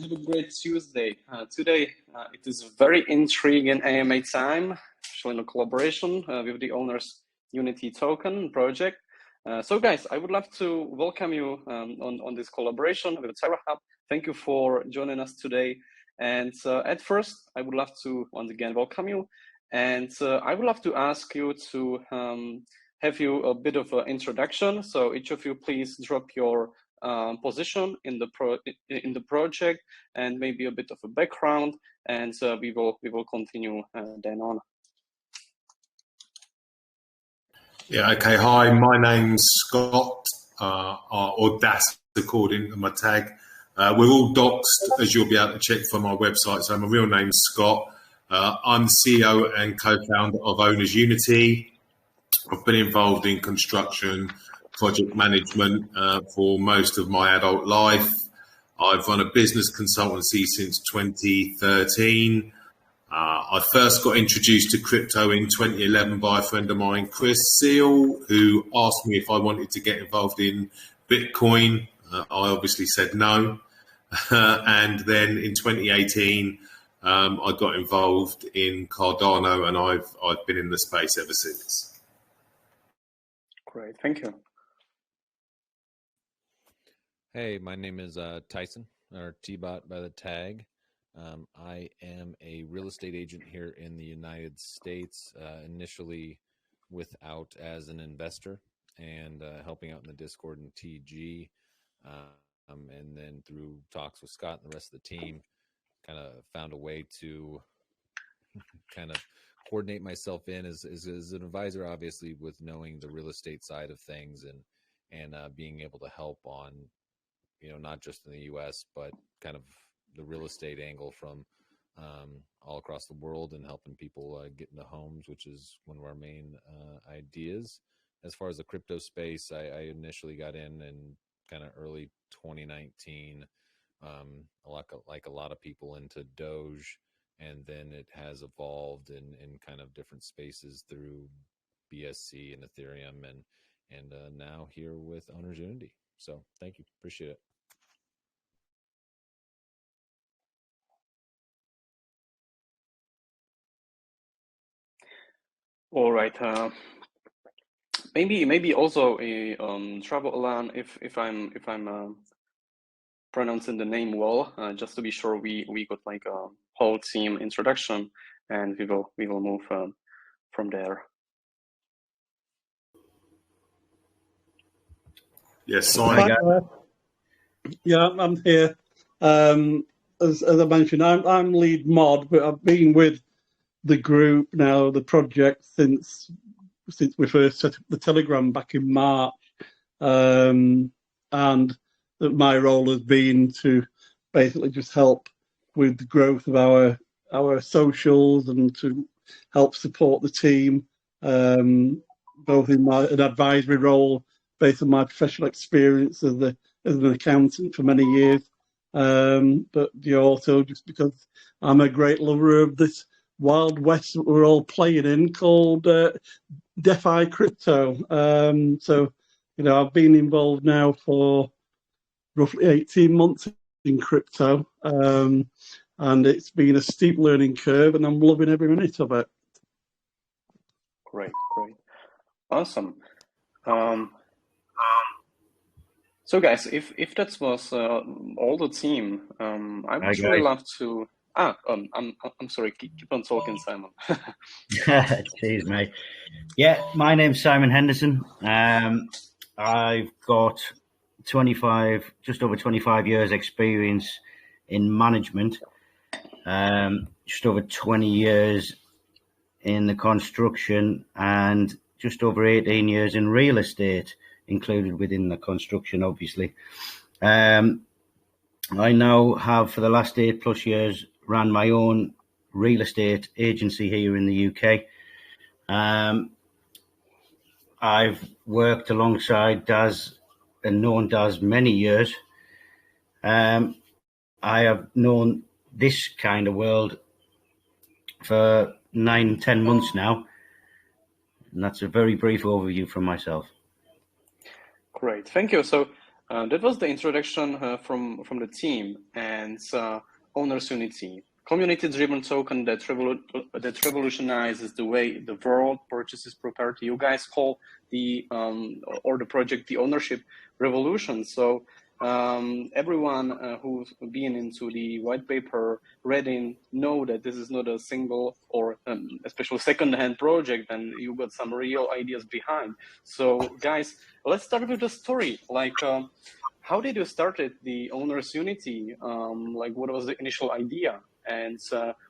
have a great Tuesday. Today, it is a very intriguing AMA time, showing a collaboration with the owner's Unity token project. So guys, I would love to welcome you on this collaboration with Tayarra HUB. Thank you for joining us today. And at first, I would love to once again welcome you. And I would love to ask you to have you a bit of an introduction. So each of you, please drop your position in the project and maybe a bit of a background, and we will continue then on. Yeah. Okay. Hi, my name's Scott, or Das according to my tag. We're all doxed, as you'll be able to check from my website. So my real name's Scott. I'm the CEO and co-founder of Owners Unity. I've been involved in construction, project management for most of my adult life. I've run a business consultancy since 2013. I first got introduced to crypto in 2011 by a friend of mine, Chris Seal, who asked me if I wanted to get involved in Bitcoin. I obviously said no. And then in 2018, I got involved in Cardano, and I've been in the space ever since. Great, thank you. Hey, my name is Tyson, or T-Bot by the tag. I am a real estate agent here in the United States, initially without as an investor and helping out in the Discord and TG. And then through talks with Scott and the rest of the team, kind of found a way to kind of coordinate myself in as an advisor, obviously, with knowing the real estate side of things and being able to help on, not just in the U.S., but kind of the real estate angle from all across the world and helping people get into homes, which is one of our main ideas. As far as the crypto space, I initially got in kind of early 2019, like a lot of people into Doge, and then it has evolved in kind of different spaces through BSC and Ethereum, and now here with Owners Unity. So thank you, appreciate it. All right. Maybe also a travel Alan, if I'm pronouncing the name well, just to be sure we got like a whole team introduction, and we will move from there. Yes, sorry. Yeah, I'm here. As I mentioned, I'm lead mod, but I've been with the group now, the project, since we first set up the Telegram back in March, and my role has been to basically just help with the growth of our socials and to help support the team, both in an advisory role based on my professional experience as an accountant for many years, but also just because I'm a great lover of this Wild West that we're all playing in, called DeFi crypto. So, I've been involved now for roughly 18 months in crypto, and it's been a steep learning curve, and I'm loving every minute of it. Great, awesome. So, guys, if that was all the team, I would really love to. I'm sorry. Keep on talking, Simon. Cheers, mate. Yeah, my name's Simon Henderson. I've got just over 25 years experience in management, just over 20 years in the construction, and just over 18 years in real estate, included within the construction, obviously. I now have, for the last 8+ years, ran my own real estate agency here in the UK. I've worked alongside Daz and known Daz many years. I have known this kind of world for 9-10 months now, and that's a very brief overview from myself. Great, thank you. So That was the introduction from the team and Owners Unity, community-driven token that revolutionizes the way the world purchases property. You guys call the project the ownership revolution. So everyone who's been into the white paper reading know that this is not a single or especially second-hand project, and you got some real ideas behind. So guys, let's start with the story. Like, how did you started the Owners Unity? Like, what was the initial idea, and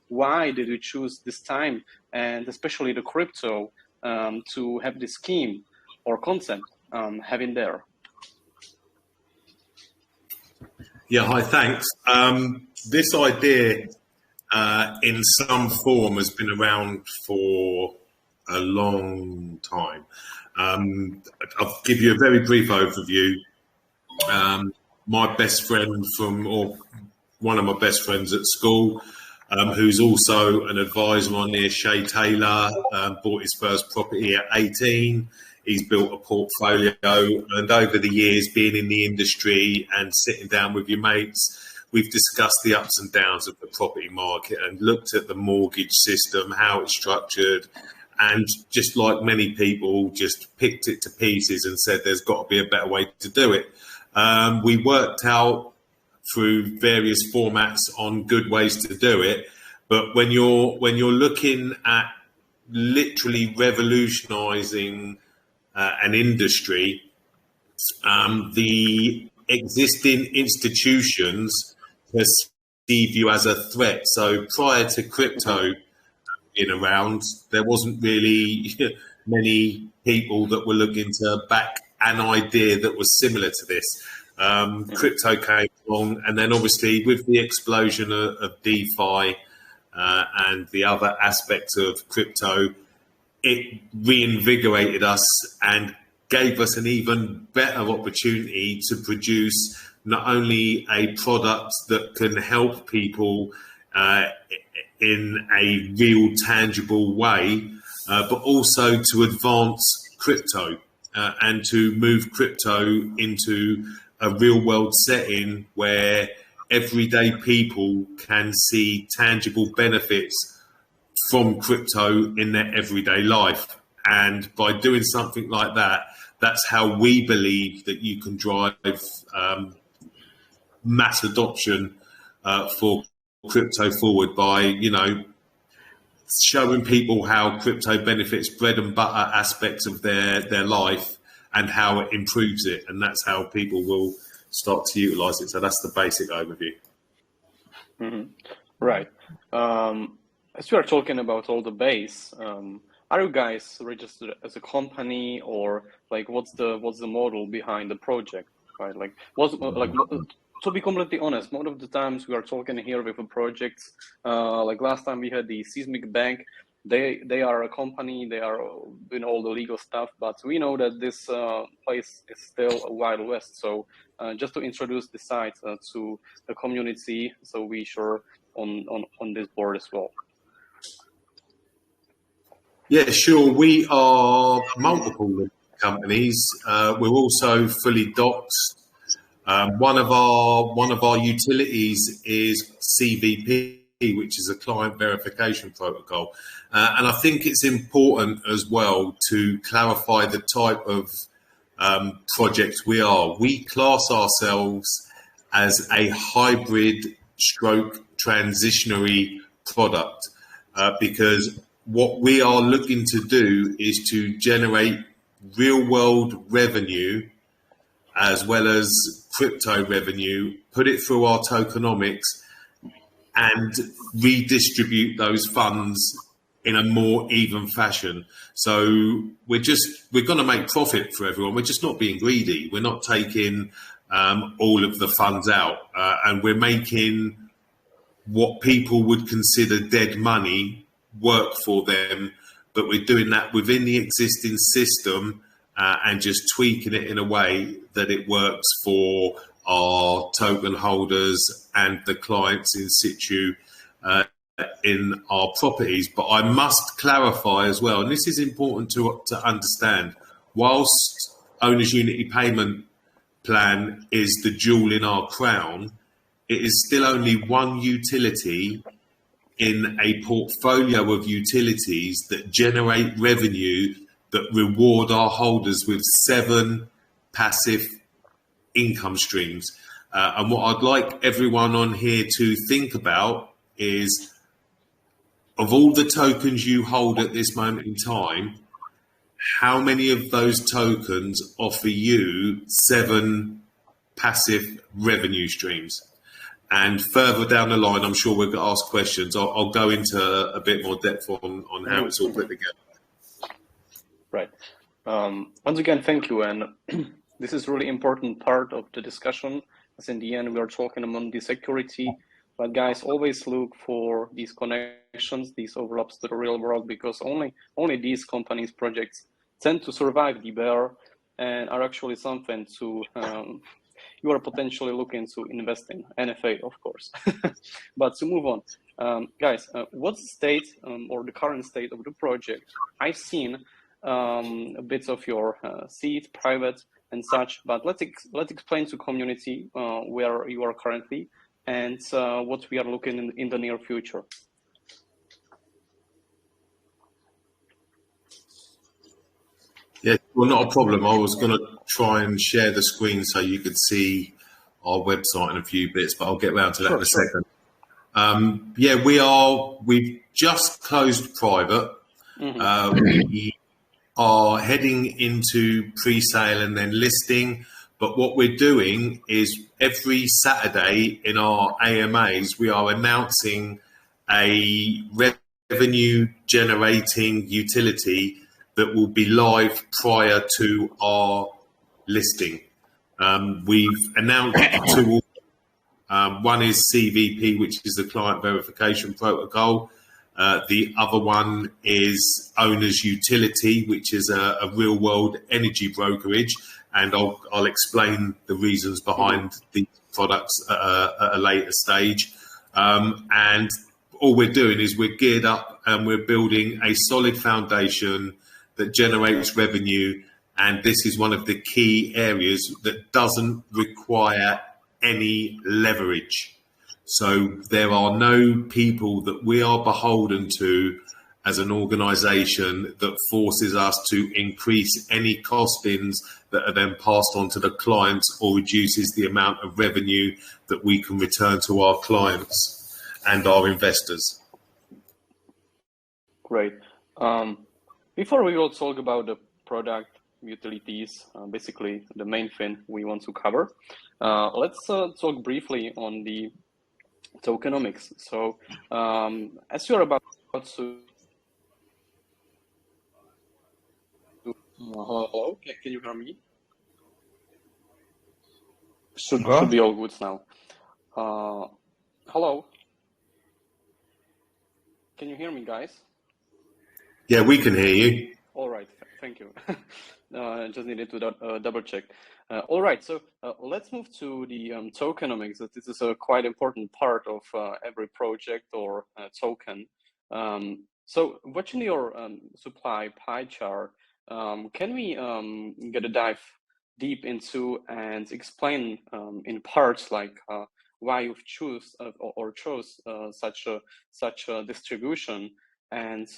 why did you choose this time, and especially the crypto, to have this scheme or concept having there? Yeah, hi, thanks. This idea in some form has been around for a long time. I'll give you a very brief overview. My best friend or one of my best friends at school, who's also an advisor on here, Shay Taylor, bought his first property at 18. He's built a portfolio, and over the years, being in the industry and sitting down with your mates, we've discussed the ups and downs of the property market and looked at the mortgage system, how it's structured, and just like many people, just picked it to pieces and said there's got to be a better way to do it. We worked out through various formats on good ways to do it, but when you're looking at literally revolutionising an industry, the existing institutions perceive you as a threat. So prior to crypto being around, there wasn't really many people that were looking to back an idea that was similar to this. Crypto came along, and then obviously with the explosion of DeFi and the other aspects of crypto, it reinvigorated us and gave us an even better opportunity to produce not only a product that can help people in a real tangible way, but also to advance crypto and to move crypto into a real world setting where everyday people can see tangible benefits from crypto in their everyday life. And by doing something like that, that's how we believe that you can drive mass adoption for crypto forward by, showing people how crypto benefits bread and butter aspects of their life and how it improves it. And that's how people will start to utilize it. So that's the basic overview. Mm-hmm. Right. As we are talking about all the base, are you guys registered as a company, or like what's the model behind the project? Right, like to be completely honest, most of the times we are talking here with a project. Like last time we had the Seismic Bank. They are a company. They are doing all the legal stuff, but we know that this place is still a Wild West. So just to introduce the site to the community, so we sure on this board as well. Yeah, sure. We are multiple companies. We're also fully doxed. One of our utilities is CVP, which is a client verification protocol, and I think it's important as well to clarify the type of project we are. We class ourselves as a hybrid stroke transitionary product because what we are looking to do is to generate real world revenue as well as crypto revenue, put it through our tokenomics and redistribute those funds in a more even fashion. So we're going to make profit for everyone. We're just not being greedy. We're not taking all of the funds out and we're making what people would consider dead money work for them, but we're doing that within the existing system and just tweaking it in a way that it works for our token holders and the clients in situ in our properties. But I must clarify as well, and this is important to understand, whilst Owners Unity Payment plan is the jewel in our crown, it is still only one utility in a portfolio of utilities that generate revenue that reward our holders with 7 passive income streams. And what I'd like everyone on here to think about is, of all the tokens you hold at this moment in time, how many of those tokens offer you 7 passive revenue streams? And further down the line, I'm sure we're going to ask questions. I'll go into a bit more depth on how it's all put together. Right. Once again, thank you. And this is really important part of the discussion, as in the end, we are talking about the security. But guys, always look for these connections, these overlaps to the real world, because only these companies, projects tend to survive the bear and are actually something to you are potentially looking to invest in, NFA, of course. But to move on, guys, what's the state or the current state of the project? I've seen a bit of your seed, private and such, but let's explain to community where you are currently and what we are looking in the near future. Yeah, well, not a problem. I was going to try and share the screen so you could see our website and a few bits, but I'll get around to that in a second. Yeah, we've just closed private. We are heading into pre-sale and then listing. But what we're doing is every Saturday in our AMAs, we are announcing a revenue generating utility that will be live prior to our listing. We've announced 2. One is CVP, which is the client verification protocol. The other one is Owner's Utility, which is a real world energy brokerage. And I'll explain the reasons behind the products at a later stage. And all we're doing is we're geared up and we're building a solid foundation that generates revenue. And this is one of the key areas that doesn't require any leverage. So there are no people that we are beholden to as an organization that forces us to increase any costings that are then passed on to the clients or reduces the amount of revenue that we can return to our clients and our investors. Great. Before we will talk about the product utilities, basically the main thing we want to cover, let's talk briefly on the tokenomics. So as you're about to hello, can you hear me? Should be all good now. Hello, can you hear me, guys? Yeah, we can hear you. All right, thank you. I just needed to double check. All right, so let's move to the tokenomics. This is a quite important part of every project or token. So watching your supply pie chart, can we get a dive deep into and explain in parts like why you've chose such a distribution, and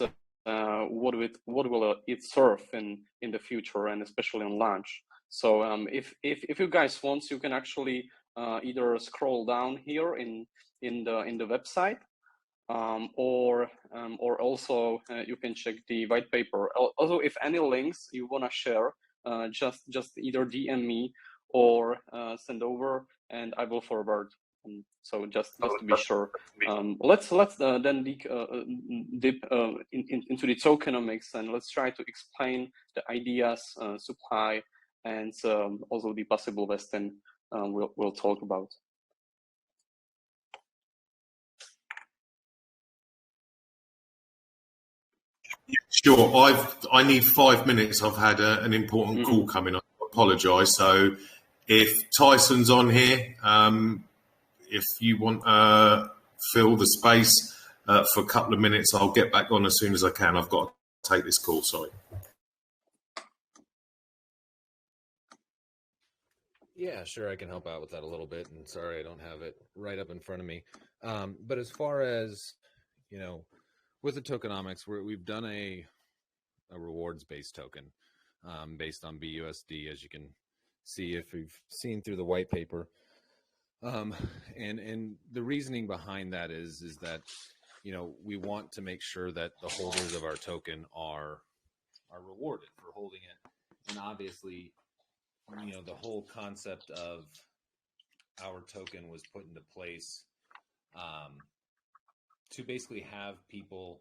what will it serve in the future and especially on launch? So if you guys want, you can actually either scroll down here in the website, or also you can check the white paper. Also, if any links you want to share, just either DM me or send over, and I will forward. So just to be sure, let's then dip into the tokenomics, and let's try to explain the ideas, supply, and also the possible vesting we'll talk about. Sure. I need 5 minutes. I've had an important call coming. I apologise. So if Tyson's on here, if you want to fill the space for a couple of minutes, I'll get back on as soon as I can. I've got to take this call. Sorry. Yeah, sure. I can help out with that a little bit. And sorry, I don't have it right up in front of me. But as far as, with the tokenomics, we've done a rewards-based token based on BUSD, as you can see if you've seen through the white paper. And the reasoning behind that is that, we want to make sure that the holders of our token are rewarded for holding it. And obviously, the whole concept of our token was put into place to basically have people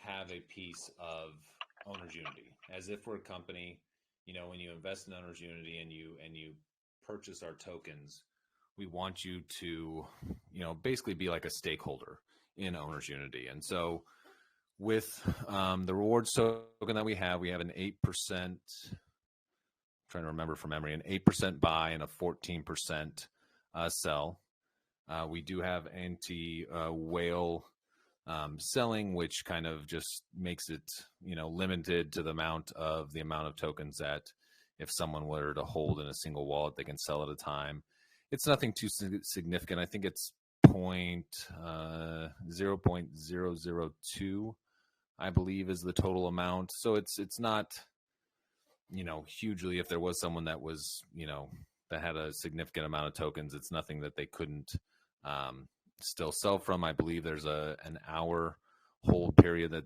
have a piece of owner's unity, as if we're a company. When you invest in owner's unity and you purchase our tokens, we want you to basically be like a stakeholder in owner's unity. And so with the rewards token that we have an 8%, trying to remember from memory, an 8% buy and a 14% sell. We do have anti-whale selling, which kind of just makes it, limited to the amount of tokens that if someone were to hold in a single wallet, they can sell at a time. It's nothing too significant. I think it's 0.002, I believe, is the total amount. So it's not, hugely, if there was someone that was, that had a significant amount of tokens, it's nothing that they couldn't still sell from. I believe there's an hour hold period that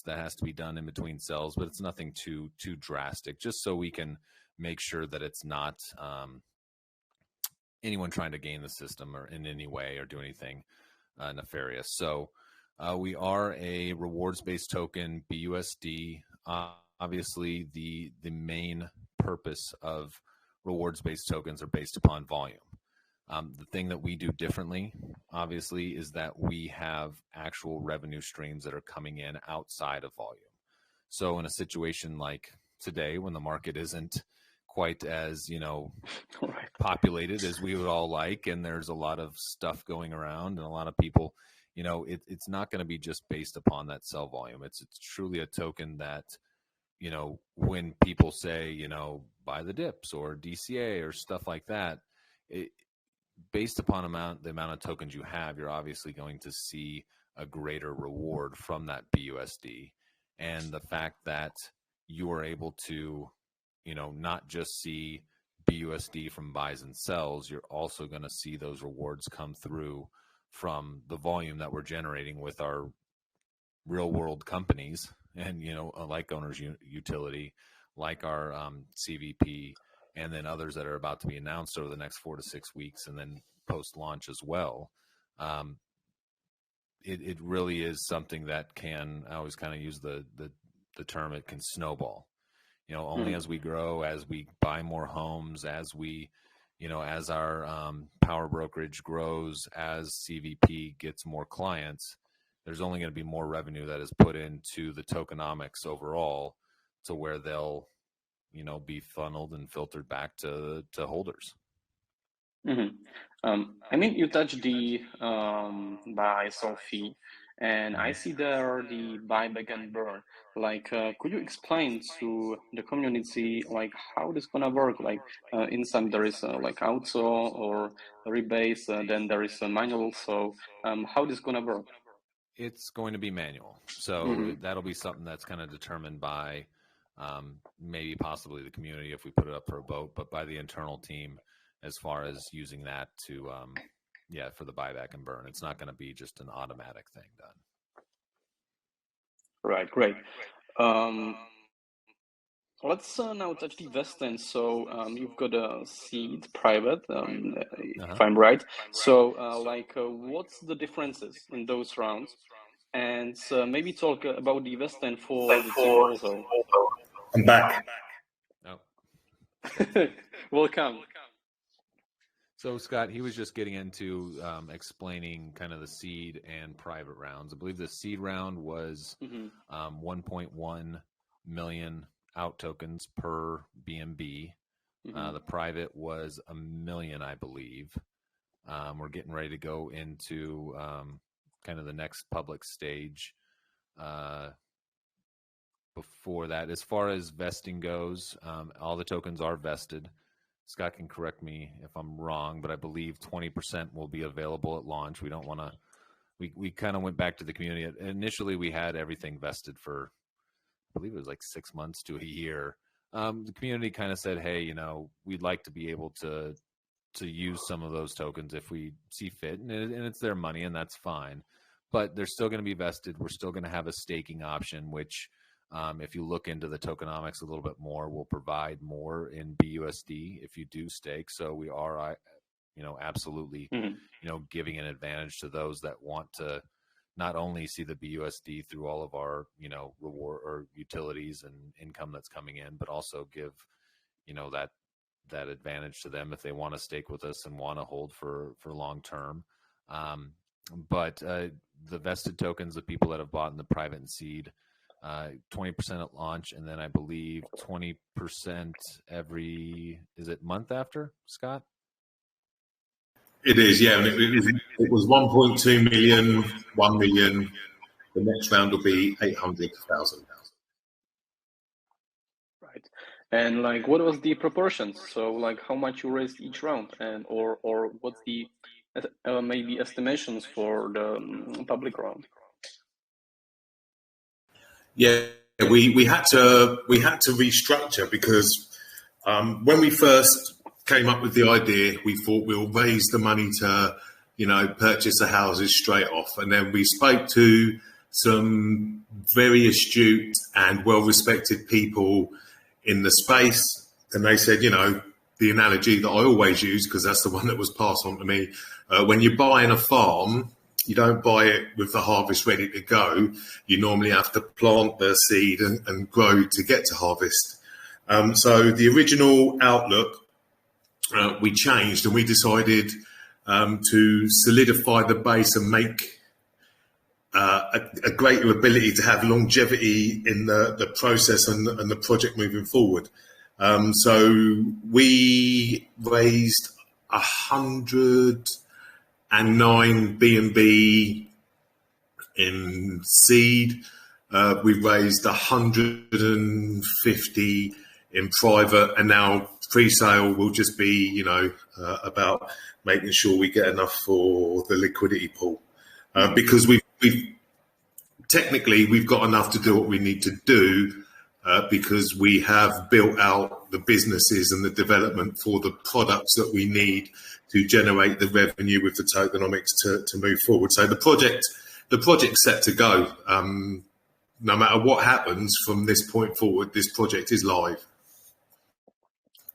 has to be done in between sells, but it's nothing too drastic, just so we can make sure that it's not anyone trying to game the system or in any way or do anything nefarious. So we are a rewards-based token, BUSD. Obviously, the main purpose of rewards-based tokens are based upon volume. The thing that we do differently, obviously, is that we have actual revenue streams that are coming in outside of volume. So in a situation like today, when the market isn't quite as, populated as we would all like, and there's a lot of stuff going around and a lot of people, it's not going to be just based upon that sell volume. It's truly a token that, when people say, buy the dips or DCA or stuff like that, based upon the amount of tokens you have, you're obviously going to see a greater reward from that BUSD. And the fact that you are able to, not just see BUSD from buys and sells, you're also going to see those rewards come through from the volume that we're generating with our real world companies, and like Owners Utility, like our CVP, and then others that are about to be announced over the next 4 to 6 weeks, and then post launch as well. It really is something that can, I always kind of use the term, it can snowball. Only as we grow, as we buy more homes, as we, as our power brokerage grows, as CVP gets more clients, there's only going to be more revenue that is put into the tokenomics overall, to where they'll, be funneled and filtered back to holders. I mean, you touched the buy sell fee, and I see there the buyback and burn. Like, could you explain to the community like how this gonna work? Like, inside there is like auto or rebase, then there is a manual. So, how this gonna work? It's going to be manual, so that'll be something that's kind of determined by maybe possibly the community if we put it up for a vote, but by the internal team, as far as using that to, for the buyback and burn. It's not going to be just an automatic thing done. Right, great. Let's now touch the vesting. So you've got a seed private, if I'm right. So what's the differences in those rounds? And maybe talk about the vesting for the team also. I'm back. Oh. Welcome. So Scott, he was just getting into explaining kind of the seed and private rounds. I believe the seed round was 1.1 million out tokens per BNB. The private was 1 million, I believe. We're getting ready to go into kind of the next public stage. Before that, as far as vesting goes, all the tokens are vested. Scott can correct me if I'm wrong, but I believe 20% will be available at launch. We don't want to, we kind of went back to the community. Initially, we had everything vested for, I believe it was like 6 months to a year. The community kind of said, hey, we'd like to be able to use some of those tokens if we see fit, and it's their money, and that's fine. But they're still going to be vested. We're still going to have a staking option, which if you look into the tokenomics a little bit more, will provide more in BUSD if you do stake. So we are, absolutely, giving an advantage to those that want to not only see the BUSD through all of our, reward or utilities and income that's coming in, but also give, that advantage to them if they want to stake with us and want to hold for long term. But the vested tokens, the people that have bought in the private and seed, 20% at launch, and then I believe 20% every, is it month after, Scott? It is, yeah. And it was 1.2 million, 1 million. The next round will be 800,000. Right. And like, what was the proportions? So like, how much you raised each round, and or what's the maybe estimations for the public round? Yeah, we had to restructure because when we first came up with the idea, we thought we'll raise the money to, purchase the houses straight off. And then we spoke to some very astute and well-respected people in the space. And they said, the analogy that I always use, because that's the one that was passed on to me, when you're buying a farm, you don't buy it with the harvest ready to go. You normally have to plant the seed and grow to get to harvest. So the original outlook, we changed, and we decided to solidify the base and make a greater ability to have longevity in the process and the project moving forward. So we raised 109 B&B in seed. We raised 150 in private, and now pre-sale will just be, about making sure we get enough for the liquidity pool, because we've technically got enough to do what we need to do, because we have built out the businesses and the development for the products that we need to generate the revenue with the tokenomics to move forward. So the project's set to go. No matter what happens from this point forward, this project is live.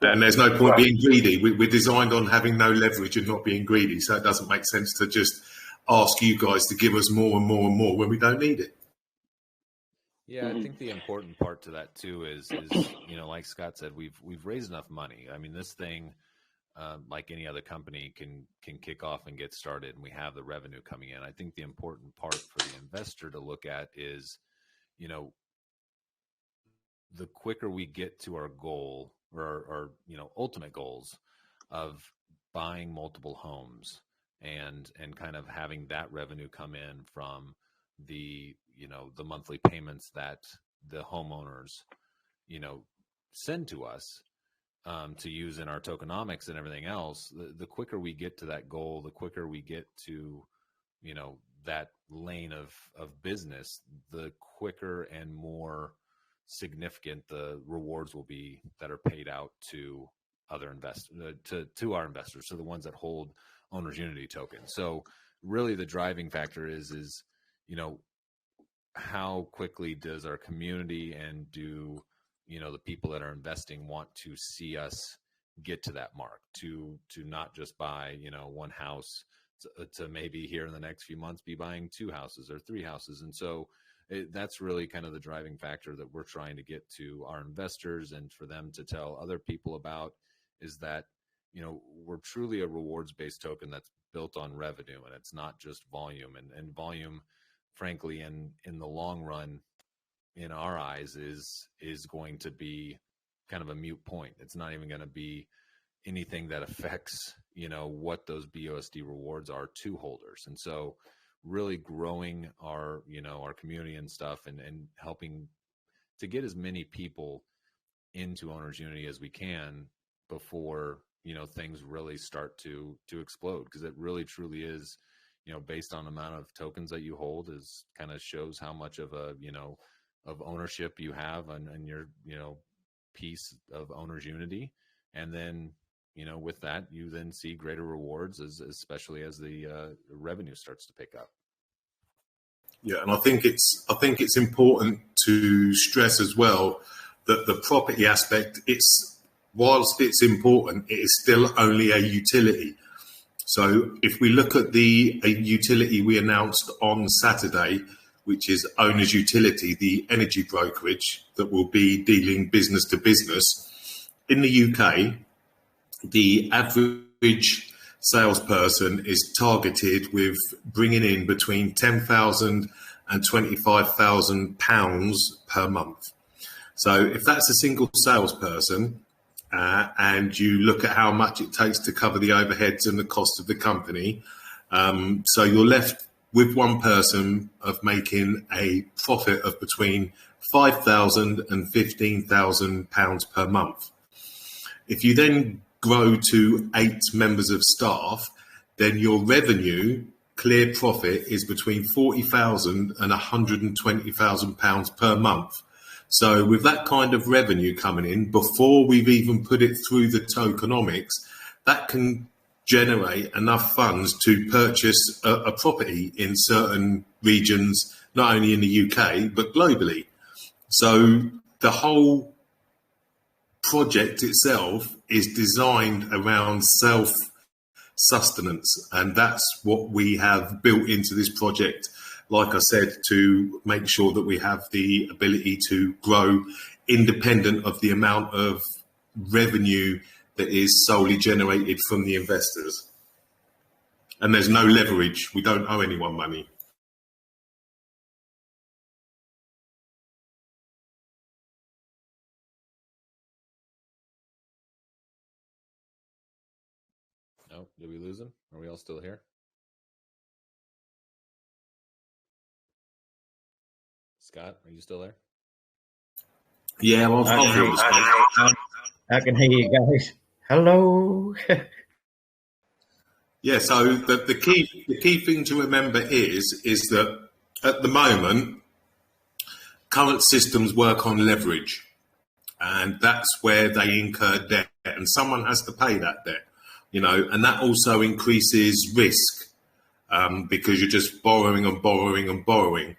And there's no point being greedy. We're designed on having no leverage and not being greedy. So it doesn't make sense to just ask you guys to give us more and more and more when we don't need it. Yeah, I think the important part to that too is like Scott said, we've raised enough money. I mean, this thing, like any other company, can kick off and get started, and we have the revenue coming in. I think the important part for the investor to look at is, the quicker we get to our goal or ultimate goals of buying multiple homes and kind of having that revenue come in from the the monthly payments that the homeowners send to us to use in our tokenomics and everything else, the quicker we get to that goal, the quicker we get to that lane of business, the quicker and more significant the rewards will be that are paid out to other investors, to our investors, so the ones that hold Owners Unity token. So really the driving factor is how quickly does our community and do the people that are investing want to see us get to that mark, to not just buy one house, to maybe here in the next few months be buying 2 houses or 3 houses. And so that's really kind of the driving factor that we're trying to get to our investors and for them to tell other people about, is that we're truly a rewards-based token that's built on revenue, and it's not just volume. And volume, frankly, in the long run, in our eyes, is going to be kind of a moot point. It's not even going to be anything that affects what those BUSD rewards are to holders. And so really growing our our community and stuff, and helping to get as many people into Owners Unity as we can, before, you know, things really start to explode, because it really truly is, you know, based on the amount of tokens that you hold, is kind of shows how much of a, you know, of ownership you have and your, you know, piece of owner's unity. And then, you know, with that, you then see greater rewards, especially as the revenue starts to pick up. Yeah, and I think it's important to stress as well that the property aspect, whilst it's important, it is still only a utility. So if we look at a utility we announced on Saturday, which is Owner's Utility, the energy brokerage that will be dealing business to business, in the UK, the average salesperson is targeted with bringing in between £10,000 and £25,000 per month. So if that's a single salesperson, and you look at how much it takes to cover the overheads and the cost of the company, so you're left with one person of making a profit of between £5,000 and £15,000 per month. If you then grow to 8 members of staff, then your revenue, clear profit, is between £40,000 and £120,000 per month. So with that kind of revenue coming in, before we've even put it through the tokenomics, that can generate enough funds to purchase a property in certain regions, not only in the UK, but globally. So the whole project itself is designed around self-sustenance, and that's what we have built into this project, like I said, to make sure that we have the ability to grow independent of the amount of revenue that is solely generated from the investors. And there's no leverage. We don't owe anyone money. Oh, did we lose him? Are we all still here? Scott, are you still there? Yeah, well, I can hear you guys. Hello. Yeah, so the key thing to remember is that at the moment, current systems work on leverage, and that's where they incur debt, and someone has to pay that debt, you know, and that also increases risk because you're just borrowing and borrowing and borrowing.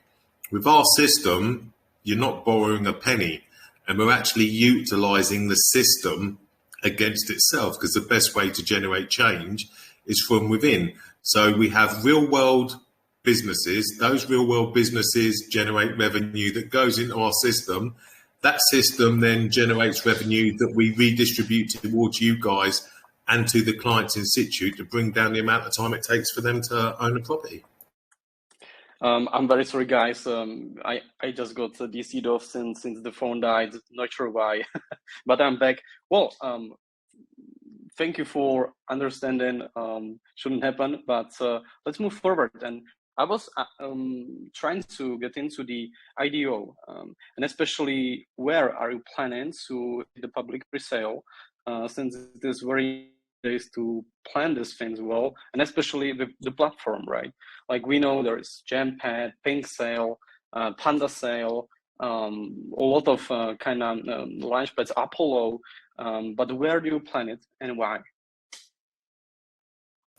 With our system, you're not borrowing a penny, and we're actually utilizing the system against itself, because the best way to generate change is from within. So we have real world businesses. Those real world businesses generate revenue that goes into our system. That system then generates revenue that we redistribute towards you guys and to the clients in situ to bring down the amount of time it takes for them to own a property. I'm very sorry, guys. I just got DC'd off since the phone died. Not sure why, but I'm back. Well, thank you for understanding. Shouldn't happen, but let's move forward. And I was trying to get into the IDO, and especially where are you planning to the public pre-sale, since it is very days to plan these things well, and especially the platform, right? Like we know there is Gempad, Pink Sale, Panda Sale, a lot of kind of launchpads, Apollo, but where do you plan it and why?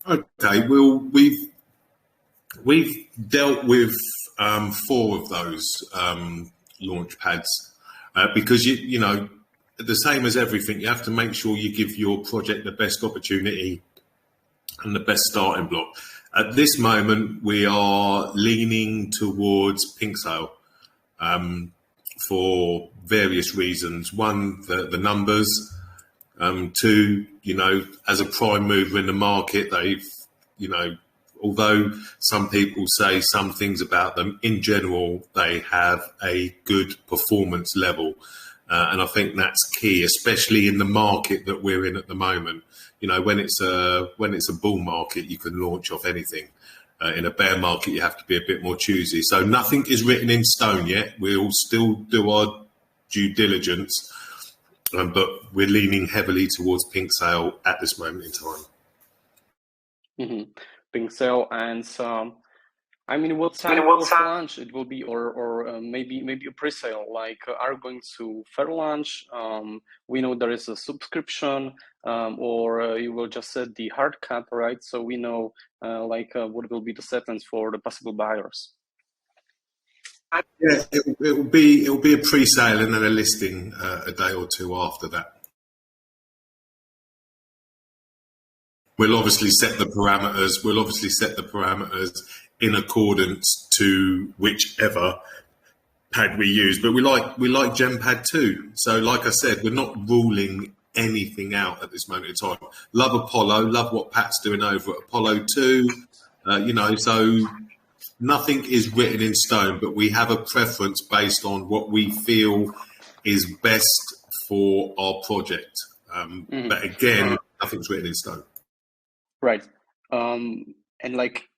Okay, well, we've dealt with 4 of those launch pads because you know, the same as everything, you have to make sure you give your project the best opportunity and the best starting block. At this moment, we are leaning towards Pink Sale for various reasons. One, the numbers. 2, you know, as a prime mover in the market, they've, you know, although some people say some things about them, in general, they have a good performance level. And I think that's key, especially in the market that we're in at the moment. You know, when it's a bull market, you can launch off anything. In a bear market, you have to be a bit more choosy. So nothing is written in stone yet. We'll still do our due diligence. but we're leaning heavily towards pink sale at this moment in time. Pink sale, and I mean, what type of launch it will be, or maybe a pre-sale? Like, are you going to fair launch? We know there is a subscription, or you will just set the hard cap, right? So we know what will be the settings for the possible buyers. Yeah, it will be a pre-sale and then a listing a day or two after that. We'll obviously set the parameters. We'll obviously set the parameters in accordance to whichever pad we use. But we like GemPad too. So, like I said, we're not ruling anything out at this moment in time. Love Apollo. Love what Pat's doing over at Apollo 2. So nothing is written in stone, but we have a preference based on what we feel is best for our project. But again, nothing's written in stone. Right. And like,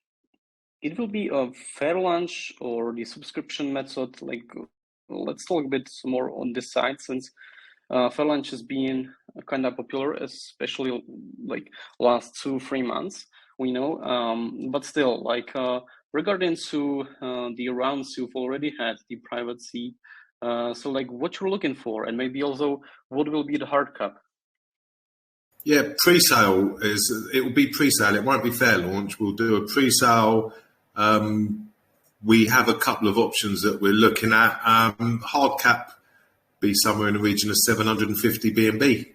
it will be a fair launch or the subscription method. Like, let's talk a bit more on this side, since fair launch has been kind of popular, especially like last 2-3 months, we know. But still, like, regarding to the rounds you've already had, the private seed, so like what you're looking for, and maybe also what will be the hard cap? Yeah, pre-sale it will be pre-sale. It won't be fair launch. We'll do a pre-sale. We have a couple of options that we're looking at. Hard cap be somewhere in the region of 750 BNB.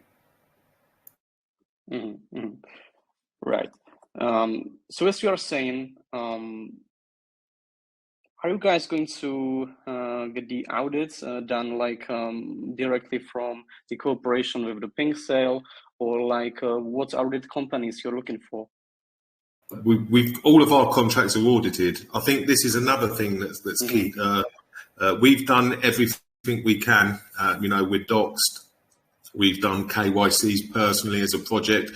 Right. So as you are saying, are you guys going to get the audits done like directly from the cooperation with the pink sale, or like what audit companies you're looking for? We've all of our contracts are audited. I think this is another thing that's key. We've done everything we can. We're doxed. We've done KYCs personally as a project.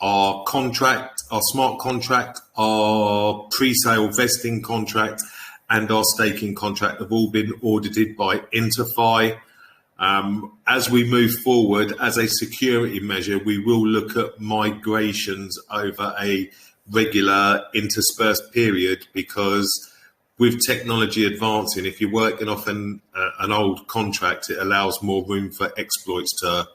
Our contract, our smart contract, our pre-sale vesting contract, and our staking contract have all been audited by Interfi. As we move forward, as a security measure, we will look at migrations over a regular interspersed period, because with technology advancing, if you're working off an old contract, it allows more room for exploits to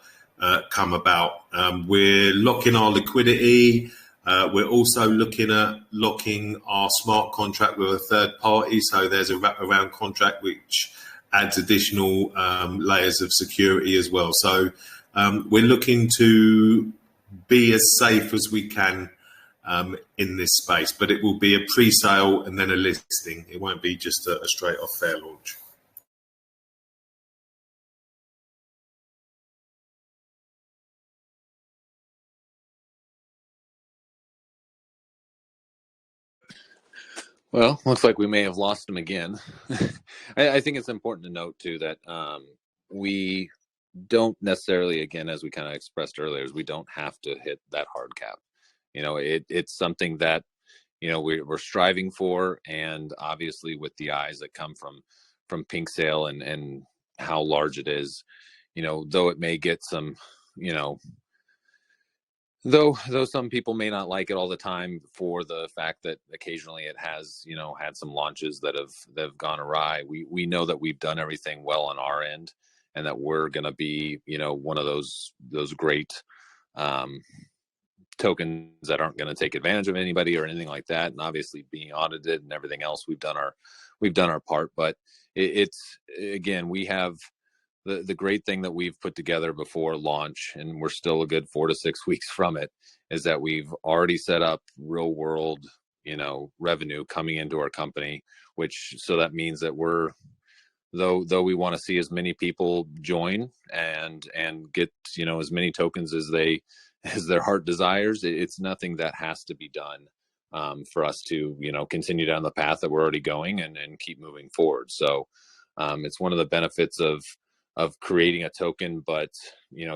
come about. We're locking our liquidity. We're also looking at locking our smart contract with a third party. So there's a wraparound contract which adds additional layers of security as well. So we're looking to be as safe as we can in this space, but it will be a pre-sale and then a listing. It won't be just a straight off fair launch. Well, looks like we may have lost him again. I think it's important to note too that we don't necessarily, again, as we kind of expressed earlier, is we don't have to hit that hard cap. It's something that we're striving for, and obviously with the eyes that come from pink sale and how large it is, though it may get some, though some people may not like it all the time for the fact that occasionally it has had some launches that have gone awry. We know that we've done everything well on our end, and that we're going to be one of those great tokens that aren't going to take advantage of anybody or anything like that. And obviously being audited and everything else, we've done our part. But it's again, we have the great thing that we've put together before launch, and we're still a good 4 to 6 weeks from it, is that we've already set up real world revenue coming into our company, so that means that we're, though we want to see as many people join and get as many tokens as their heart desires, it's nothing that has to be done for us to continue down the path that we're already going and keep moving forward. So it's one of the benefits of creating a token, but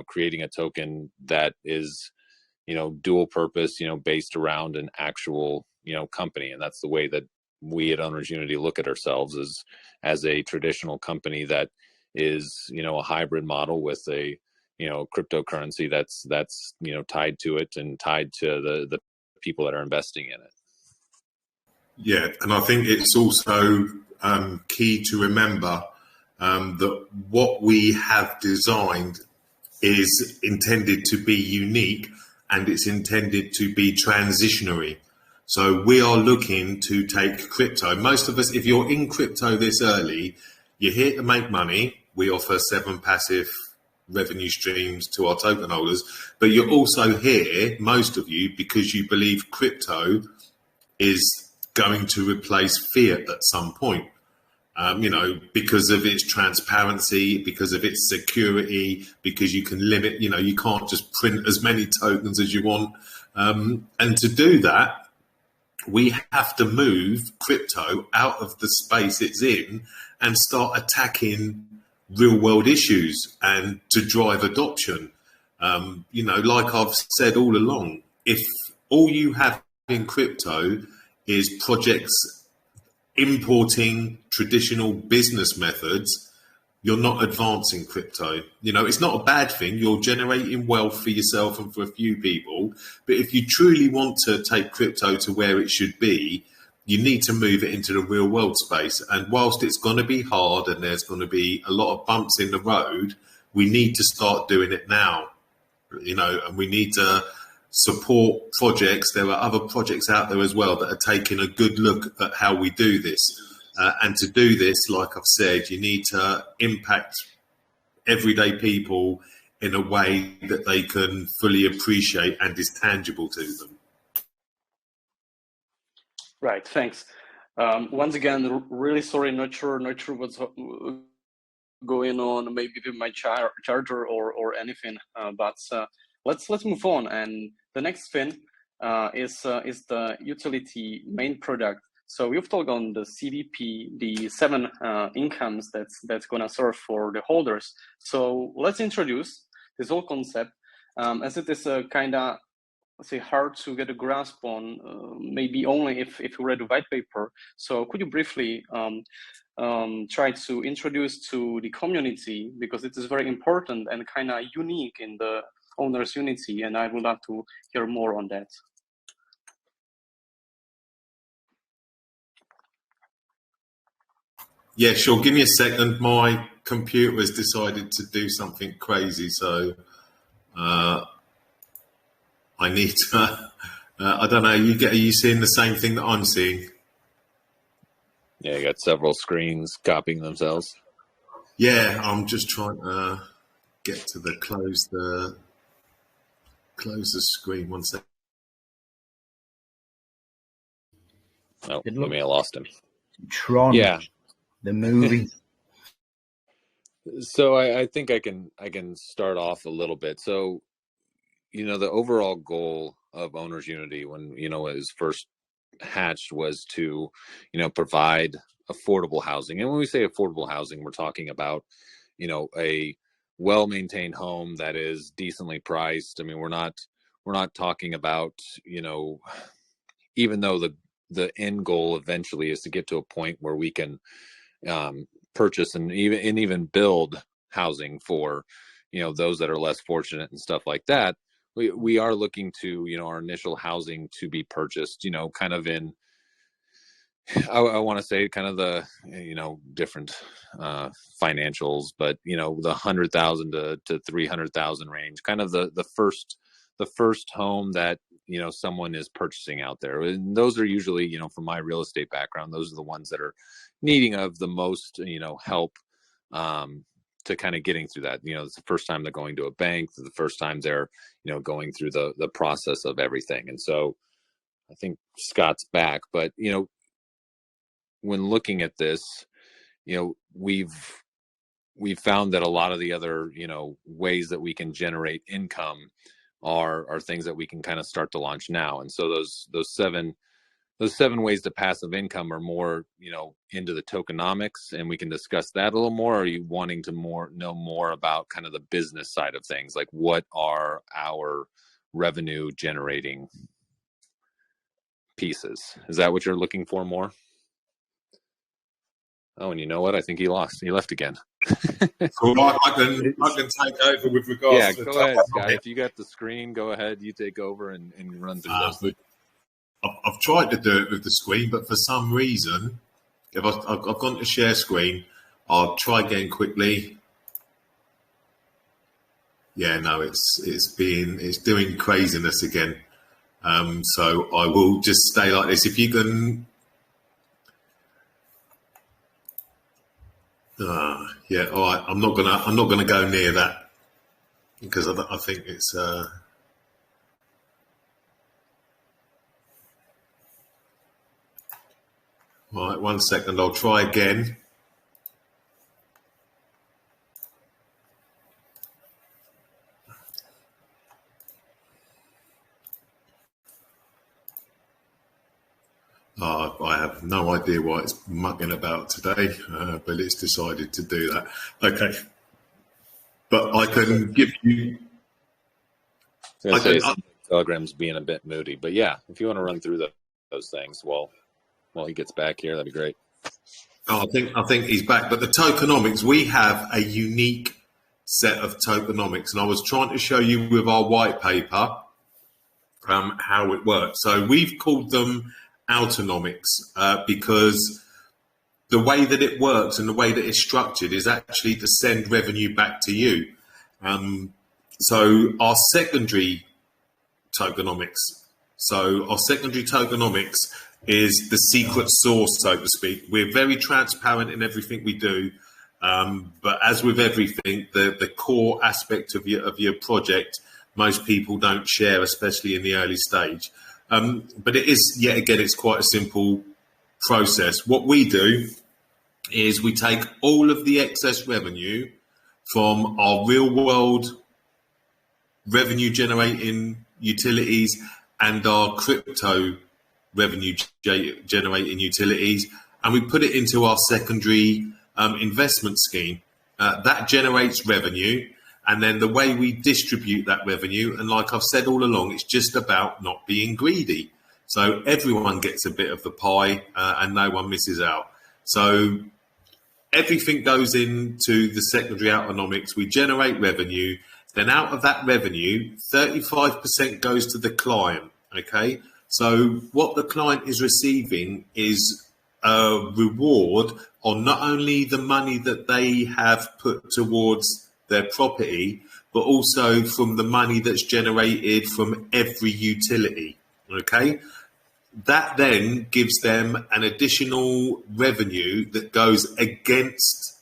creating a token that is dual purpose, based around an actual company. And that's the way that we at Owners Unity look at ourselves, as a traditional company that is a hybrid model with a cryptocurrency that's tied to it and tied to the people that are investing in it. Yeah, and I think it's also key to remember that what we have designed is intended to be unique, and it's intended to be transitionary. So we are looking to take crypto. Most of us, if you're in crypto this early, you're here to make money. We offer 7 passive revenue streams to our token holders, but you're also here, most of you, because you believe crypto is going to replace fiat at some point. Because of its transparency, because of its security, because you can limit, you can't just print as many tokens as you want. And to do that, we have to move crypto out of the space it's in and start attacking real world issues and to drive adoption. Like I've said all along, if all you have in crypto is projects importing traditional business methods, you're not advancing crypto. It's not a bad thing. You're generating wealth for yourself and for a few people. But if you truly want to take crypto to where it should be, you need to move it into the real world space. And whilst it's going to be hard and there's going to be a lot of bumps in the road, we need to start doing it now, and we need to support projects. There are other projects out there as well that are taking a good look at how we do this. And to do this, like I've said, you need to impact everyday people in a way that they can fully appreciate and is tangible to them. Right, thanks. Once again, really sorry, not sure what's going on, maybe with my charger or anything. But let's move on. And the next thing is the utility main product. So you've talked on the CVP, the 7 incomes that's gonna serve for the holders. So let's introduce this whole concept, as it is a kind of, let's say, hard to get a grasp on, maybe only if you read the white paper. So could you briefly try to introduce to the community, because it is very important and kind of unique in the owners unity, and I would love to hear more on that. Yeah, sure. Give me a second. My computer has decided to do something crazy, so I need to. I don't know. Are you seeing the same thing that I'm seeing? Yeah, you got several screens copying themselves. Yeah, I'm just trying to get to close the screen. One second. Oh, we may have lost him. Tron. Yeah. The movie. So I think I can start off a little bit. So, the overall goal of Owners Unity when, it was first hatched was to, provide affordable housing. And when we say affordable housing, we're talking about, a well-maintained home that is decently priced. I mean, we're not talking about, even though the end goal eventually is to get to a point where we can purchase and even build housing for those that are less fortunate and stuff like that. We are looking to our initial housing to be purchased kind of in I want to say kind of the different financials, but the 100,000 to 300,000 range, kind of the first home that someone is purchasing out there. And those are usually from my real estate background, those are the ones that are needing of the most help to kind of getting through that. It's the first time they're going to a bank, the first time they're going through the process of everything. And so I think Scott's back, but when looking at this, we've found that a lot of the other ways that we can generate income are things that we can kind of start to launch now. And so those seven ways to passive income are more into the tokenomics, and we can discuss that a little more. Or are you wanting to know more about kind of the business side of things, like what are our revenue generating pieces? Is that what you're looking for more? Oh, and you know what? I think he left again. So I can take over with regards Yeah, to go ahead, Scott. If you got the screen, go ahead. You take over and run through those things. I've tried to do it with the screen, but for some reason, if I've gone to share screen, I'll try again quickly. Yeah, no, it's doing craziness again. So I will just stay like this. If you can, yeah, all right. I'm not gonna go near that because I think it's. Right, 1 second. I'll try again. I have no idea why it's mucking about today, but it's decided to do that. Okay, but I can give you. Telegram's being a bit moody, but yeah, if you want to run through those things while he gets back here, that'd be great. Oh, I think he's back. But the tokenomics, we have a unique set of tokenomics, and I was trying to show you with our white paper how it works. So we've called them autonomics because the way that it works and the way that it's structured is actually to send revenue back to you. So our secondary tokenomics. So our secondary tokenomics is the secret sauce, so to speak. We're very transparent in everything we do, but as with everything, the core aspect of your project, most people don't share, especially in the early stage. But it is, yet again, it's quite a simple process. What we do is we take all of the excess revenue from our real world revenue generating utilities and our crypto revenue generating utilities, and we put it into our secondary investment scheme. That generates revenue, and then the way we distribute that revenue, and like I've said all along, it's just about not being greedy. So everyone gets a bit of the pie and no one misses out. So everything goes into the secondary autonomics. We generate revenue. Then out of that revenue, 35% goes to the client, okay? So what the client is receiving is a reward on not only the money that they have put towards their property, but also from the money that's generated from every utility, okay? That then gives them an additional revenue that goes against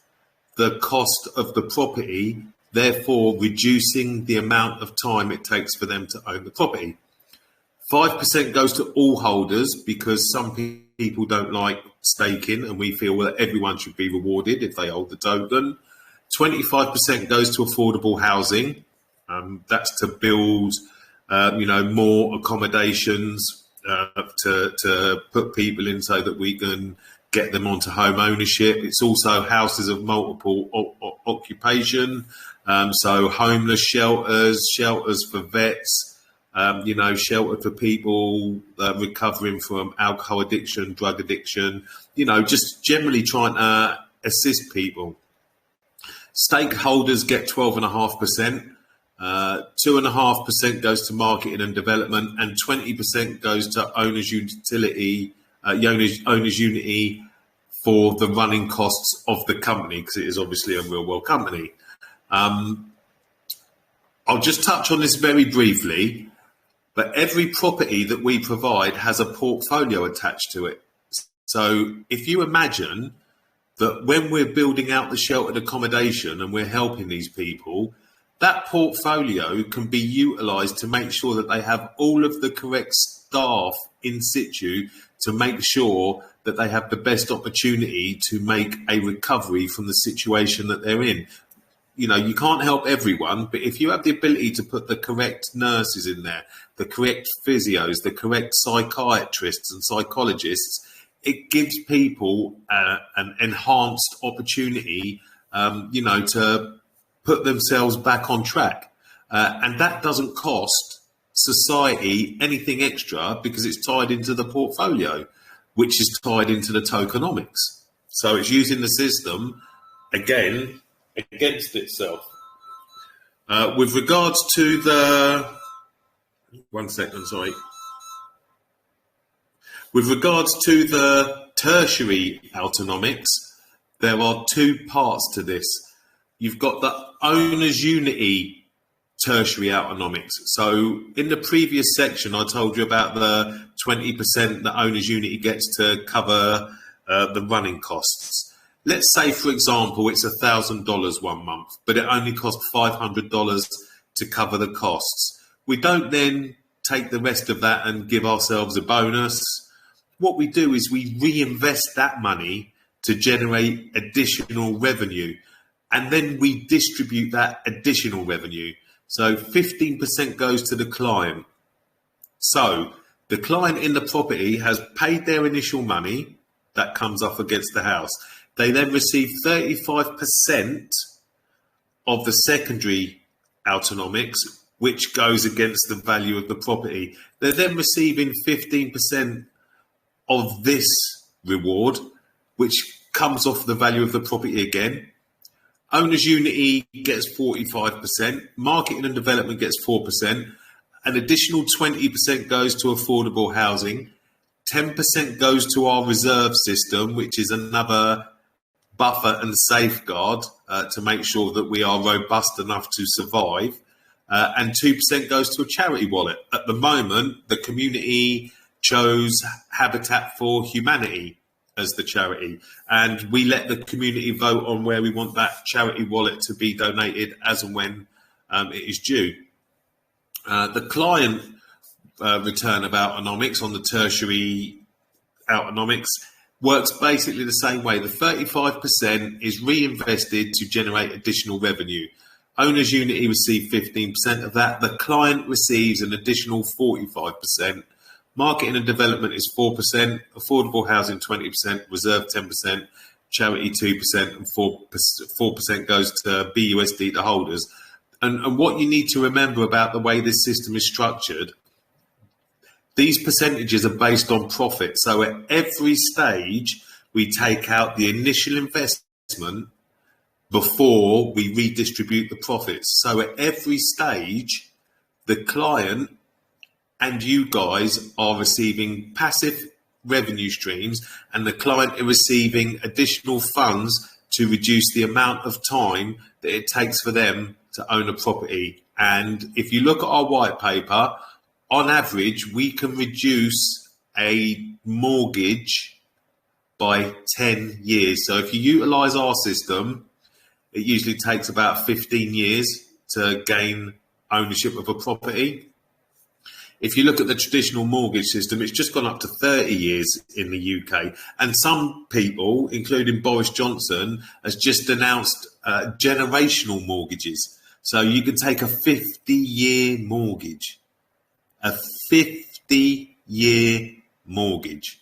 the cost of the property, therefore reducing the amount of time it takes for them to own the property. 5% goes to all holders because some people don't like staking, and we feel that everyone should be rewarded if they hold the token. 25% goes to affordable housing. That's to build, more accommodations to put people in so that we can get them onto home ownership. It's also houses of multiple occupation. So homeless shelters, shelters for vets, shelter for people recovering from alcohol addiction, drug addiction, just generally trying to assist people. Stakeholders get 12.5%, 2.5% goes to marketing and development, and 20% goes to owner's unity for the running costs of the company, because it is obviously a real world company. I'll just touch on this very briefly, but every property that we provide has a portfolio attached to it. So if you imagine that when we're building out the sheltered accommodation and we're helping these people, that portfolio can be utilised to make sure that they have all of the correct staff in situ to make sure that they have the best opportunity to make a recovery from the situation that they're in. You can't help everyone, but if you have the ability to put the correct nurses in there, the correct physios, the correct psychiatrists and psychologists, it gives people an enhanced opportunity, to put themselves back on track. And that doesn't cost society anything extra because it's tied into the portfolio, which is tied into the tokenomics. So it's using the system, again, against itself. With regards to the... One second, sorry. With regards to the tertiary autonomics, there are two parts to this. You've got the owner's unity tertiary autonomics. So in the previous section, I told you about the 20% that owner's unity gets to cover the running costs. Let's say, for example, it's $1,000 1 month, but it only costs $500 to cover the costs. We don't then take the rest of that and give ourselves a bonus. What we do is we reinvest that money to generate additional revenue, and then we distribute that additional revenue. So 15% goes to the client. So the client in the property has paid their initial money that comes up against the house. They then receive 35% of the secondary autonomics, which goes against the value of the property. They're then receiving 15% of this reward, which comes off the value of the property again. Owner's unity gets 45%, marketing and development gets 4%, an additional 20% goes to affordable housing, 10% goes to our reserve system, which is another buffer and safeguard to make sure that we are robust enough to survive, and 2% goes to a charity wallet. At the moment, the community chose Habitat for Humanity as the charity, and we let the community vote on where we want that charity wallet to be donated as and when it is due. The client return of autonomics on the tertiary autonomics works basically the same way. The 35% is reinvested to generate additional revenue. Owner's unity receive 15% of that. The client receives an additional 45%. Marketing and development is 4%, affordable housing 20%, reserve 10%, charity 2%, and 4% goes to BUSD, the holders. And what you need to remember about the way this system is structured, these percentages are based on profit. So at every stage, we take out the initial investment before we redistribute the profits. So at every stage, the client and you guys are receiving passive revenue streams, and the client is receiving additional funds to reduce the amount of time that it takes for them to own a property. And if you look at our white paper, on average, we can reduce a mortgage by 10 years. So if you utilize our system, it usually takes about 15 years to gain ownership of a property. If you look at the traditional mortgage system, it's just gone up to 30 years in the UK. And some people, including Boris Johnson, has just announced generational mortgages. So you can take a 50-year mortgage, a 50-year mortgage,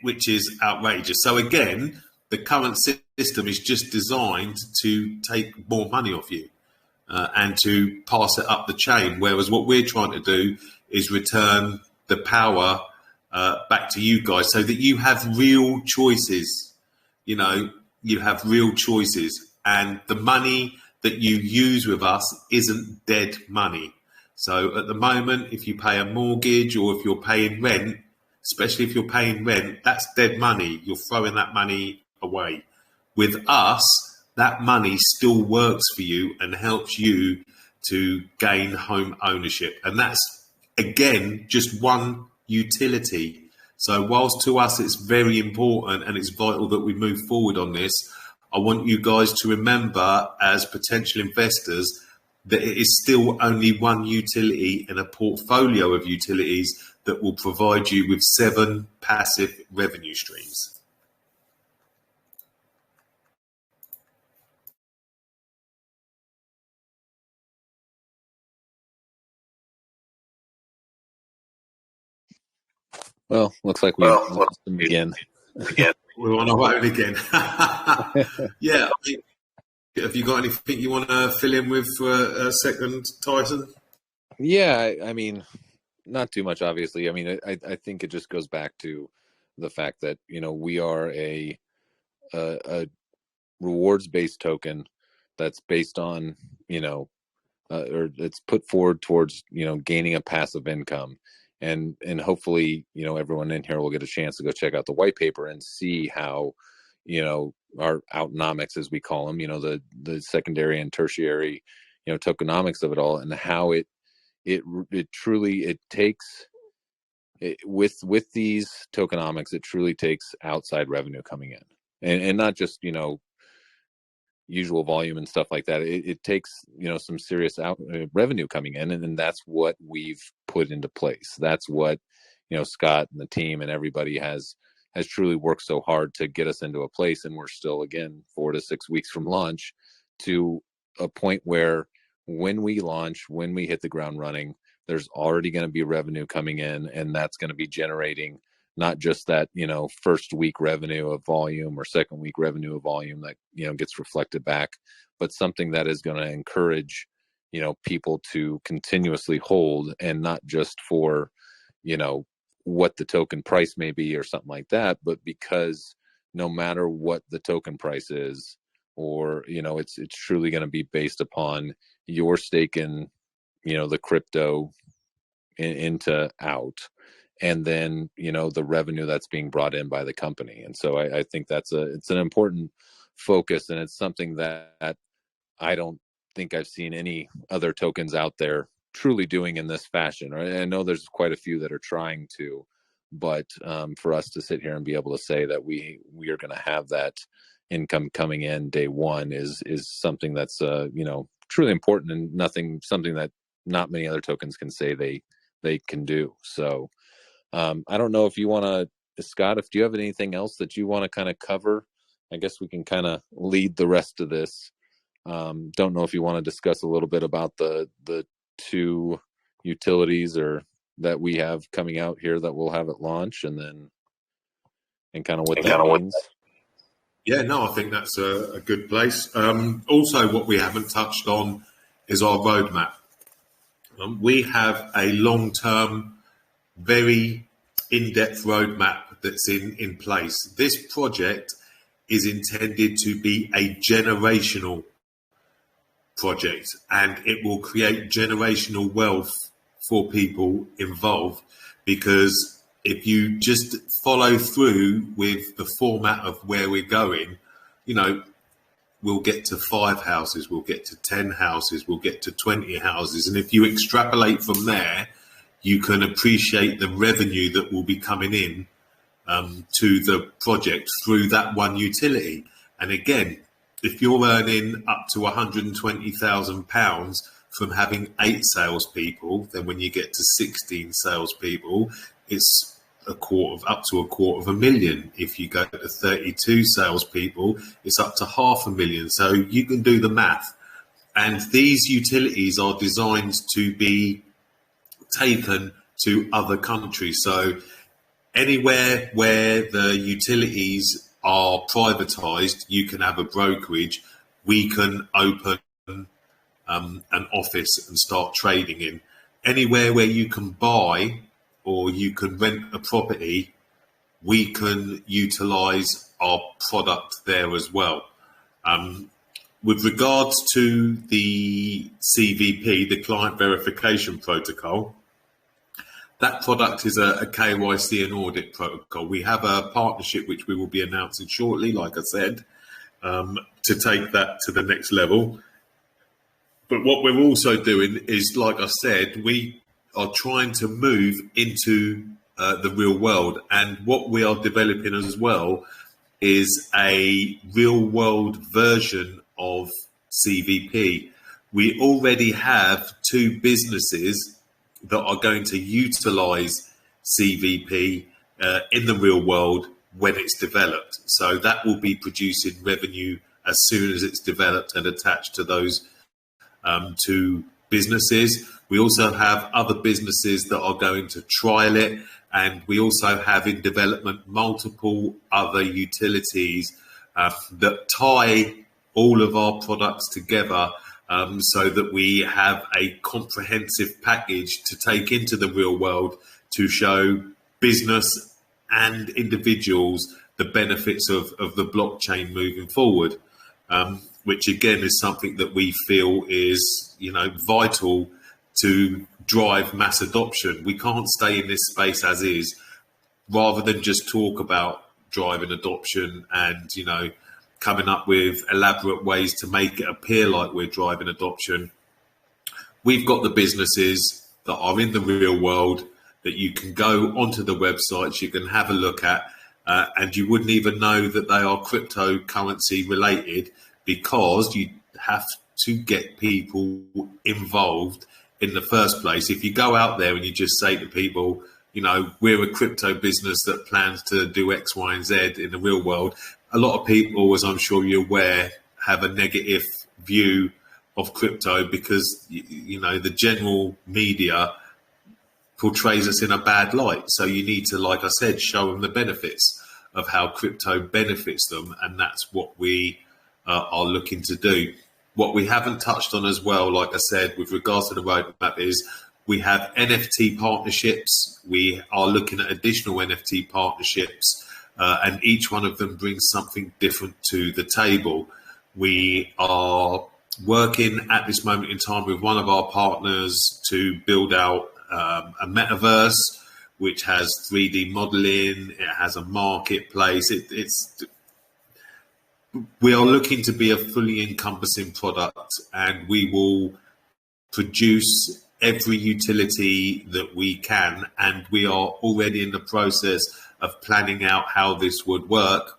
which is outrageous. So again, the current system is just designed to take more money off you. And to pass it up the chain, whereas what we're trying to do is return the power back to you guys so that you have real choices. You know, you have real choices, and the money that you use with us isn't dead money. So at the moment, if you pay a mortgage or if you're paying rent, especially if you're paying rent, that's dead money. You're throwing that money away. With us, that money still works for you and helps you to gain home ownership. And that's, again, just one utility. So whilst to us it's very important and it's vital that we move forward on this, I want you guys to remember as potential investors that it is still only one utility in a portfolio of utilities that will provide you with 7 passive revenue streams. Well, looks like we lost him again. We're on our own again. Yeah. Have you got anything you want to fill in with for a second, Tyson? Yeah, I mean, not too much, obviously. I mean, I think it just goes back to the fact that, you know, we are a rewards-based token that's based on, or it's put forward towards, gaining a passive income. And hopefully, everyone in here will get a chance to go check out the white paper and see how, our outnomics, as we call them, the secondary and tertiary, tokenomics of it all, and how it truly takes with these tokenomics, it truly takes outside revenue coming in, and not just, usual volume and stuff like that. It takes, some serious revenue coming in, and that's what we've put into place. That's what, Scott and the team and everybody has truly worked so hard to get us into a place. And we're still, again, 4 to 6 weeks from launch, to a point where when we launch, when we hit the ground running, there's already going to be revenue coming in, and that's going to be generating not just that, first week revenue of volume or second week revenue of volume that, gets reflected back, but something that is going to encourage, people to continuously hold, and not just for, what the token price may be or something like that, but because no matter what the token price is, or, it's truly going to be based upon your stake in, the crypto into out, and then, the revenue that's being brought in by the company. And so I think it's an important focus, and it's something that I don't think I've seen any other tokens out there truly doing in this fashion. I know there's quite a few that are trying to, but for us to sit here and be able to say that we are going to have that income coming in day one is something that's truly important, and something that not many other tokens can say they can do. So I don't know if you want to, Scott, do you have anything else that you want to kind of cover? I guess we can kind of lead the rest of this. Don't know if you want to discuss a little bit about the two utilities that we have coming out here that we'll have at launch, and kind of what that means. Yeah, no, I think that's a good place. Also, what we haven't touched on is our roadmap. We have a long-term, very in-depth roadmap that's in place. This project is intended to be a generational project, and it will create generational wealth for people involved, because if you just follow through with the format of where we're going, we'll get to 5 houses, we'll get to 10 houses, we'll get to 20 houses. And if you extrapolate from there, you can appreciate the revenue that will be coming in to the project through that one utility. And again, if you're earning up to £120,000 from having 8 salespeople, then when you get to 16 salespeople, it's up to $250,000. If you go to 32 salespeople, it's up to $500,000. So you can do the math. And these utilities are designed to be taken to other countries. So anywhere where the utilities are privatized, you can have a brokerage. We can open an office and start trading in. Anywhere where you can buy or you can rent a property, we can utilize our product there as well. With regards to the CVP, the Client Verification Protocol, that product is a KYC and audit protocol. We have a partnership which we will be announcing shortly, like I said, to take that to the next level. But what we're also doing is, like I said, we are trying to move into the real world. And what we are developing as well is a real world version of CVP. We already have 2 businesses that are going to utilize CVP in the real world when it's developed. So that will be producing revenue as soon as it's developed and attached to those 2 businesses. We also have other businesses that are going to trial it, and we also have in development multiple other utilities that tie all of our products together, so that we have a comprehensive package to take into the real world to show business and individuals the benefits of the blockchain moving forward. which again is something that we feel is, vital to drive mass adoption. We can't stay in this space as is, rather than just talk about driving adoption and, coming up with elaborate ways to make it appear like we're driving adoption. We've got the businesses that are in the real world that you can go onto the websites, you can have a look at, and you wouldn't even know that they are cryptocurrency related, because you have to get people involved in the first place. If you go out there and you just say to people, we're a crypto business that plans to do X, Y, and Z in the real world, a lot of people, as I'm sure you're aware, have a negative view of crypto because, the general media portrays us in a bad light. So you need to, like I said, show them the benefits of how crypto benefits them. And that's what we are looking to do. What we haven't touched on as well, like I said, with regards to the roadmap, is we have NFT partnerships. We are looking at additional NFT partnerships, and each one of them brings something different to the table. We are working at this moment in time with one of our partners to build out a metaverse, which has 3D modeling. It has a marketplace. We are looking to be a fully encompassing product, and we will produce every utility that we can. And we are already in the process of planning out how this would work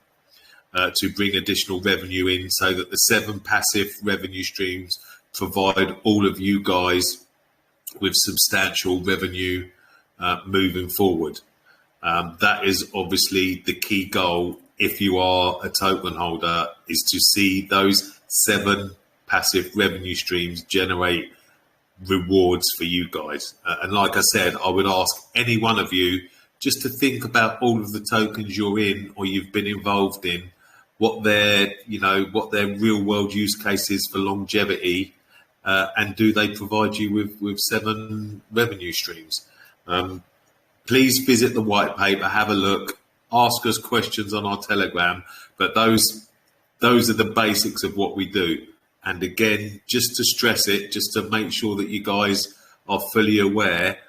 to bring additional revenue in, so that the 7 passive revenue streams provide all of you guys with substantial revenue moving forward. That is obviously the key goal. If you are a token holder, is to see those 7 passive revenue streams generate rewards for you guys. And like I said, I would ask any one of you just to think about all of the tokens you're in or you've been involved in, what their real world use cases for longevity, and do they provide you with 7 revenue streams? Please visit the white paper, have a look, ask us questions on our Telegram. But those are the basics of what we do. And again, just to stress it, just to make sure that you guys are fully aware,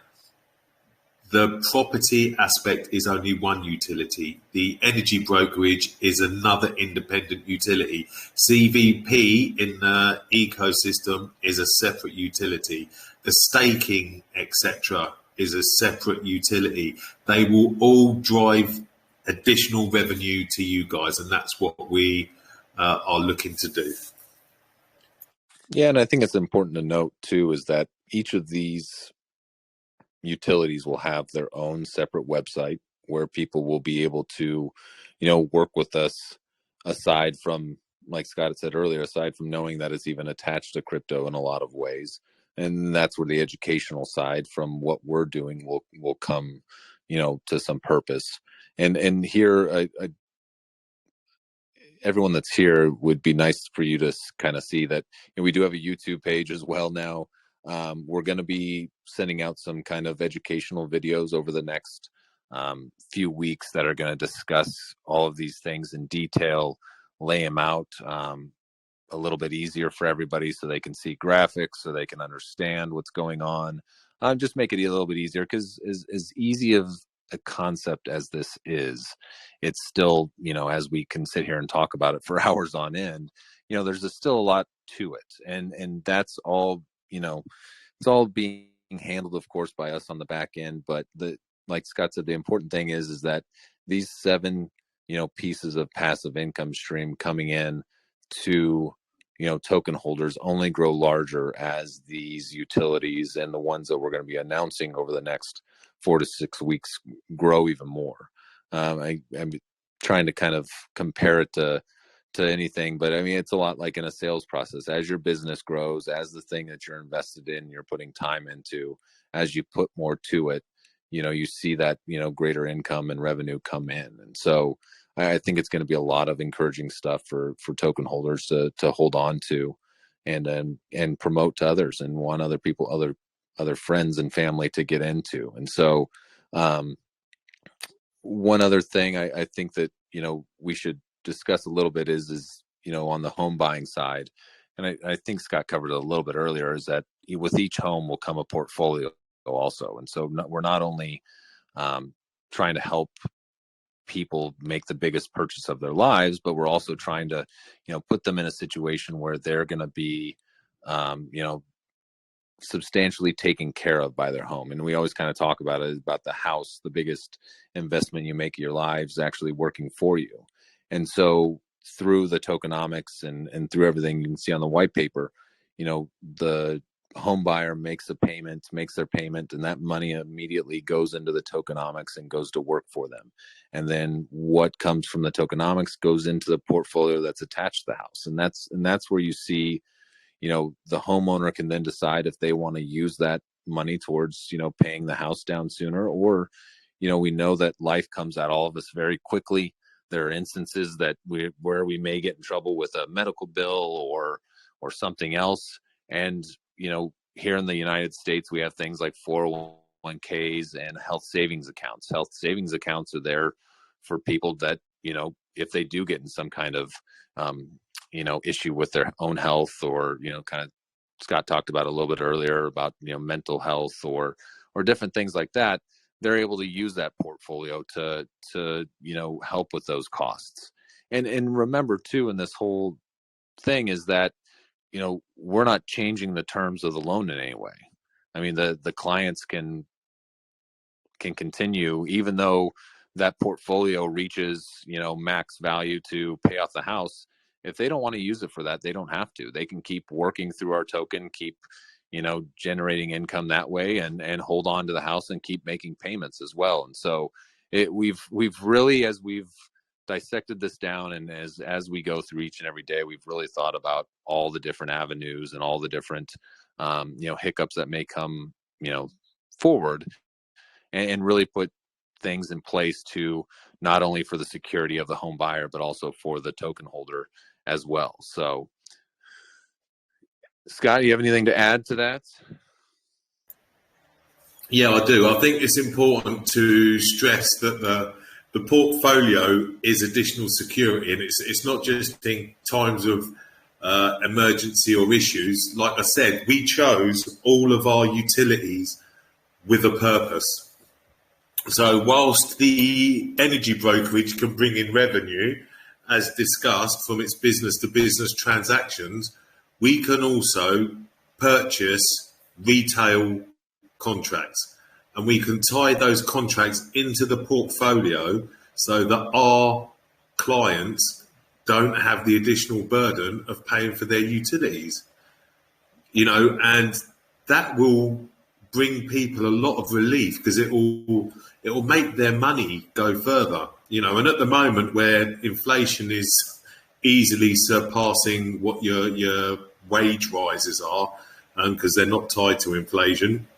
the property aspect is only one utility. The energy brokerage is another independent utility. CVP in the ecosystem is a separate utility. The staking, etc., is a separate utility. They will all drive additional revenue to you guys, and that's what we are looking to do. Yeah, and I think it's important to note too is that each of these utilities will have their own separate website where people will be able to, work with us, aside from, like Scott had said earlier, aside from knowing that it's even attached to crypto in a lot of ways. And that's where the educational side from what we're doing will come, to some purpose. And here, everyone that's here, would be nice for you to kind of see that we do have a YouTube page as well now. We're going to be sending out some kind of educational videos over the next few weeks that are going to discuss all of these things in detail, lay them out a little bit easier for everybody so they can see graphics, so they can understand what's going on. Just make it a little bit easier, because as easy of a concept as this is, it's still, as we can sit here and talk about it for hours on end, there's still a lot to it. And that's all, it's all being handled, of course, by us on the back end. But like Scott said, the important thing is that these 7, pieces of passive income stream coming in to, token holders only grow larger as these utilities and the ones that we're going to be announcing over the next 4 to 6 weeks grow even more. I'm trying to kind of compare it to anything, but I mean, it's a lot like in a sales process. As your business grows, as the thing that you're invested in, you're putting time into, as you put more to it, you see that, greater income and revenue come in. And so I think it's going to be a lot of encouraging stuff for token holders to hold on to and promote to others, and want other people, other friends and family to get into. And so one other thing I think that, we should discuss a little bit is on the home buying side, and I think Scott covered it a little bit earlier, is that with each home will come a portfolio also. And so we're not only trying to help people make the biggest purchase of their lives, but we're also trying to, put them in a situation where they're going to be, substantially taken care of by their home. And we always kind of talk about it, about the house, the biggest investment you make in your lives actually working for you. And so through the tokenomics and through everything you can see on the white paper, the home buyer makes their payment, and that money immediately goes into the tokenomics and goes to work for them. And then what comes from the tokenomics goes into the portfolio that's attached to the house. And that's where you see, the homeowner can then decide if they want to use that money towards, paying the house down sooner, or, we know that life comes at all of us very quickly. There are instances where we may get in trouble with a medical bill or something else. And, here in the United States, we have things like 401ks and health savings accounts. Health savings accounts are there for people that, if they do get in some kind of, issue with their own health, or, kind of Scott talked about a little bit earlier about, mental health or different things like that, they're able to use that portfolio to help with those costs. And remember too, in this whole thing is that, we're not changing the terms of the loan in any way. I mean, the clients can continue, even though that portfolio reaches, max value to pay off the house. If they don't want to use it for that, they don't have to. They can keep working through our token, keep, generating income that way, and hold on to the house and keep making payments as well. And so we've really, as we've dissected this down, and as we go through each and every day, we've really thought about all the different avenues and all the different, hiccups that may come, forward, and really put things in place to not only for the security of the home buyer, but also for the token holder as well. So, Scott, you have anything to add to that? Yeah, I do. I think it's important to stress that the portfolio is additional security, and it's not just in times of emergency or issues. Like I said, we chose all of our utilities with a purpose. So whilst the energy brokerage can bring in revenue, as discussed, from its business-to-business transactions, we can also purchase retail contracts, and we can tie those contracts into the portfolio so that our clients don't have the additional burden of paying for their utilities. And that will bring people a lot of relief, because it will make their money go further. And at the moment, where inflation is easily surpassing what your wage rises are, because they're not tied to inflation,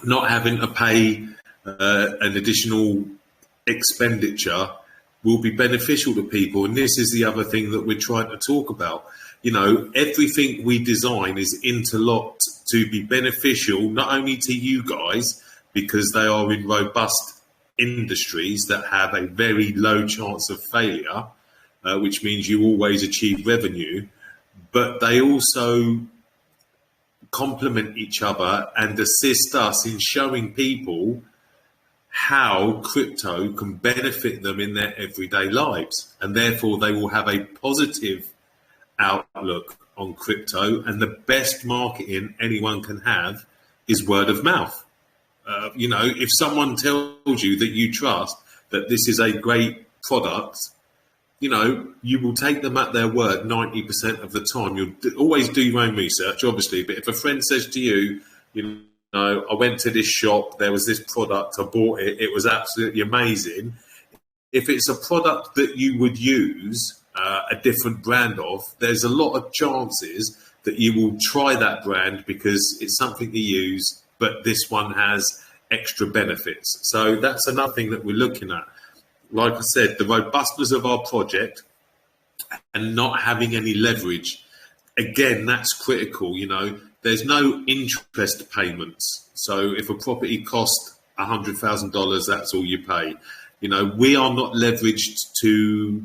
not having to pay an additional expenditure will be beneficial to people. And this is the other thing that we're trying to talk about. Everything we design is interlocked to be beneficial, not only to you guys, because they are in robust industries that have a very low chance of failure, which means you always achieve revenue, but they also complement each other and assist us in showing people how crypto can benefit them in their everyday lives. And therefore they will have a positive outlook on crypto. And the best marketing anyone can have is word of mouth. If someone tells you that you trust that this is a great product, you will take them at their word 90% of the time. You'll always do your own research, obviously, but if a friend says to you, I went to this shop, there was this product, I bought it, it was absolutely amazing. If it's a product that you would use a different brand of, there's a lot of chances that you will try that brand because it's something to use, but this one has extra benefits. So that's another thing that we're looking at. Like I said, the robustness of our project and not having any leverage. Again, that's critical. There's no interest payments. So if a property costs $100,000, that's all you pay. We are not leveraged to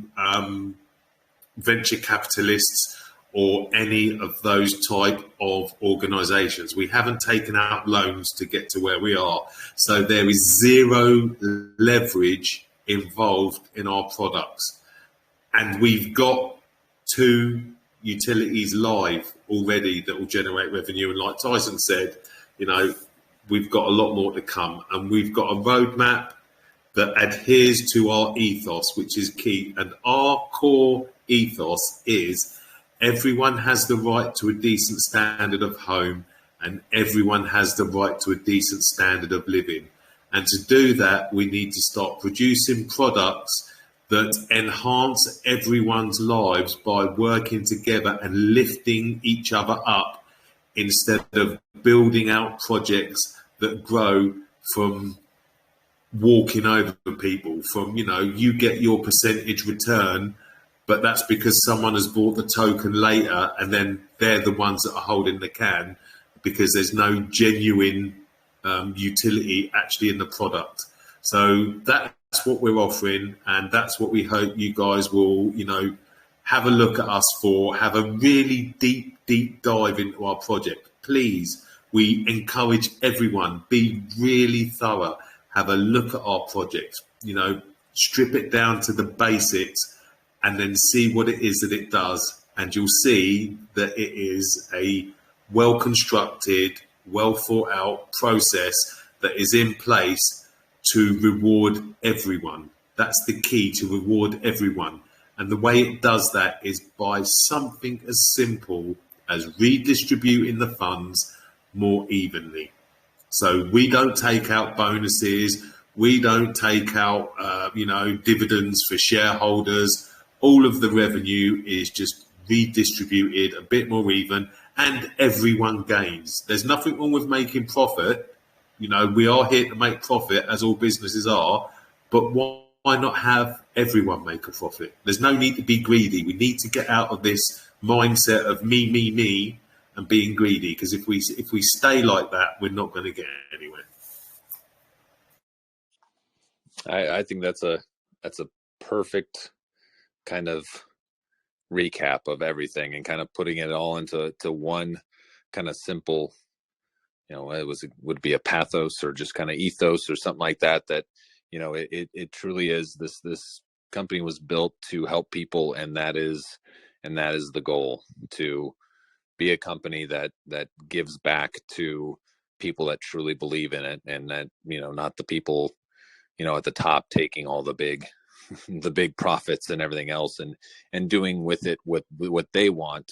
venture capitalists or any of those type of organizations. We haven't taken out loans to get to where we are. So there is zero leverage involved in our products. And we've got 2 utilities live already that will generate revenue. And like Tyson said, you know, we've got a lot more to come, and we've got a roadmap that adheres to our ethos, which is key. And our core ethos is everyone has the right to a decent standard of home, and everyone has the right to a decent standard of living. And to do that, we need to start producing products that enhance everyone's lives by working together and lifting each other up, instead of building out projects that grow from walking over people. From, you know, you get your percentage return, but that's because someone has bought the token later, and then they're the ones that are holding the can, because there's no genuine utility actually in the product. So that's what we're offering, and that's what we hope you guys will, you know, have a look at us for. Have a really deep dive into our project. Please, we encourage everyone, be really thorough. Have a look at our project, you know, strip it down to the basics, and then see what it is that it does. And you'll see that it is a well-constructed, well-thought-out process that is in place to reward everyone. That's the key, to reward everyone. And the way it does that is by something as simple as redistributing the funds more evenly. So we don't take out bonuses. We don't take out, dividends for shareholders. All of the revenue is just redistributed a bit more even, and everyone gains. There's nothing wrong with making profit. You know, we are here to make profit, as all businesses are, but why not have everyone make a profit? There's no need to be greedy. We need to get out of this mindset of me, and being greedy, because if we stay like that, we're not going to get anywhere. I think that's a perfect kind of recap of everything, and kind of putting it all into one kind of simple, you know, would be a pathos or just kind of ethos or something like that, that, you know, it truly is, this company was built to help people, and that is the goal, to be a company that gives back to people that truly believe in it, and that, you know, not the people, you know, at the top taking all the big profits and everything else, and doing with it what they want,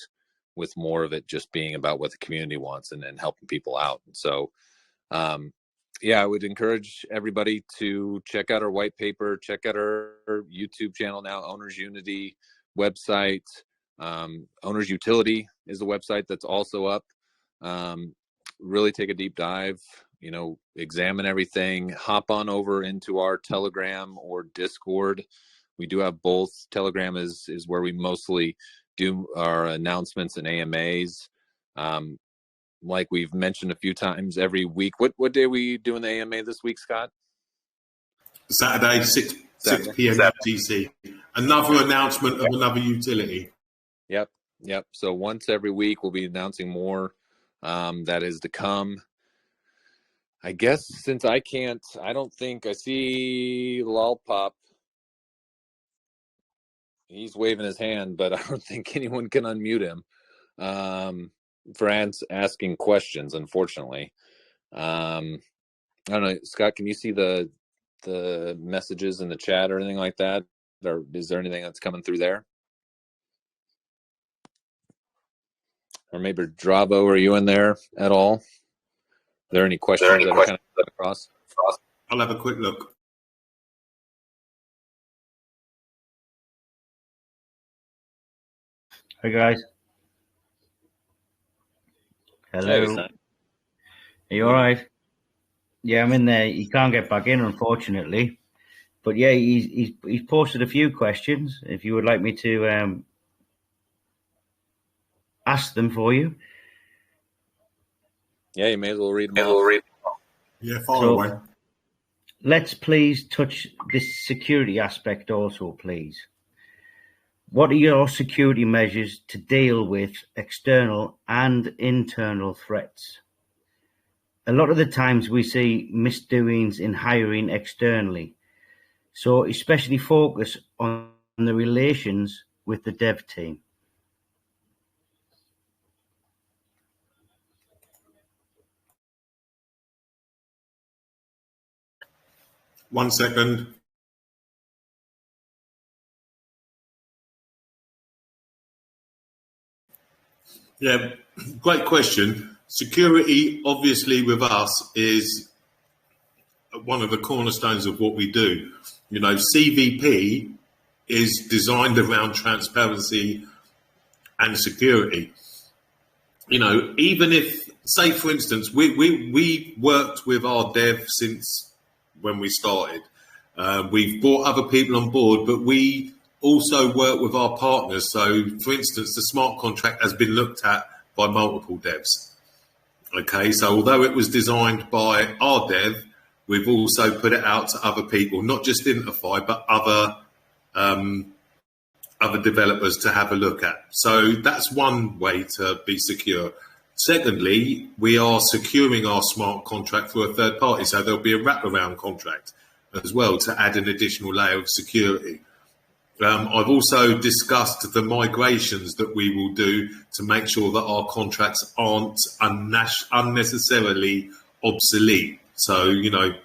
with more of it just being about what the community wants, and helping people out. And so I would encourage everybody to check out our white paper, check out our YouTube channel now, Owners Unity website. Owners Utility is the website that's also up. Really take a deep dive, you know, examine everything, hop on over into our Telegram or Discord. We do have both. Telegram is where we mostly do our announcements and AMAs. Like we've mentioned a few times, every week. What day are we doing the AMA this week, Scott? Saturday, 6 p.m. GC. Another announcement of another utility. Yep. So once every week, we'll be announcing more that is to come. I guess since I don't think I see Lollipop. He's waving his hand, but I don't think anyone can unmute him for asking questions, unfortunately. I don't know, Scott, can you see the messages in the chat or anything like that? Or is there anything that's coming through there? Or maybe Dravo, are you in there at all? Are there any questions that are kind of across? I'll have a quick look. Hey guys. Hello. Are you all right? Yeah, I'm in there. You can't get back in, unfortunately. But yeah, he's posted a few questions. If you would like me to ask them for you. Yeah, you may as well read them all. Yeah, far away. Let's please touch this security aspect also, please. What are your security measures to deal with external and internal threats? A lot of the times we see misdoings in hiring externally, so especially focus on the relations with the dev team. One second. Yeah, great question. Security, obviously, with us is one of the cornerstones of what we do. You know, CVP is designed around transparency and security. You know, even if, say, for instance, we worked with our dev since when we started. We've brought other people on board, but we also work with our partners. So, for instance, the smart contract has been looked at by multiple devs. Okay, so although it was designed by our dev, we've also put it out to other people, not just Identify, but other developers to have a look at. So that's one way to be secure. Secondly, we are securing our smart contract for a third party, so there'll be a wraparound contract as well to add an additional layer of security. I've also discussed the migrations that we will do to make sure that our contracts aren't unnecessarily obsolete. So, you know,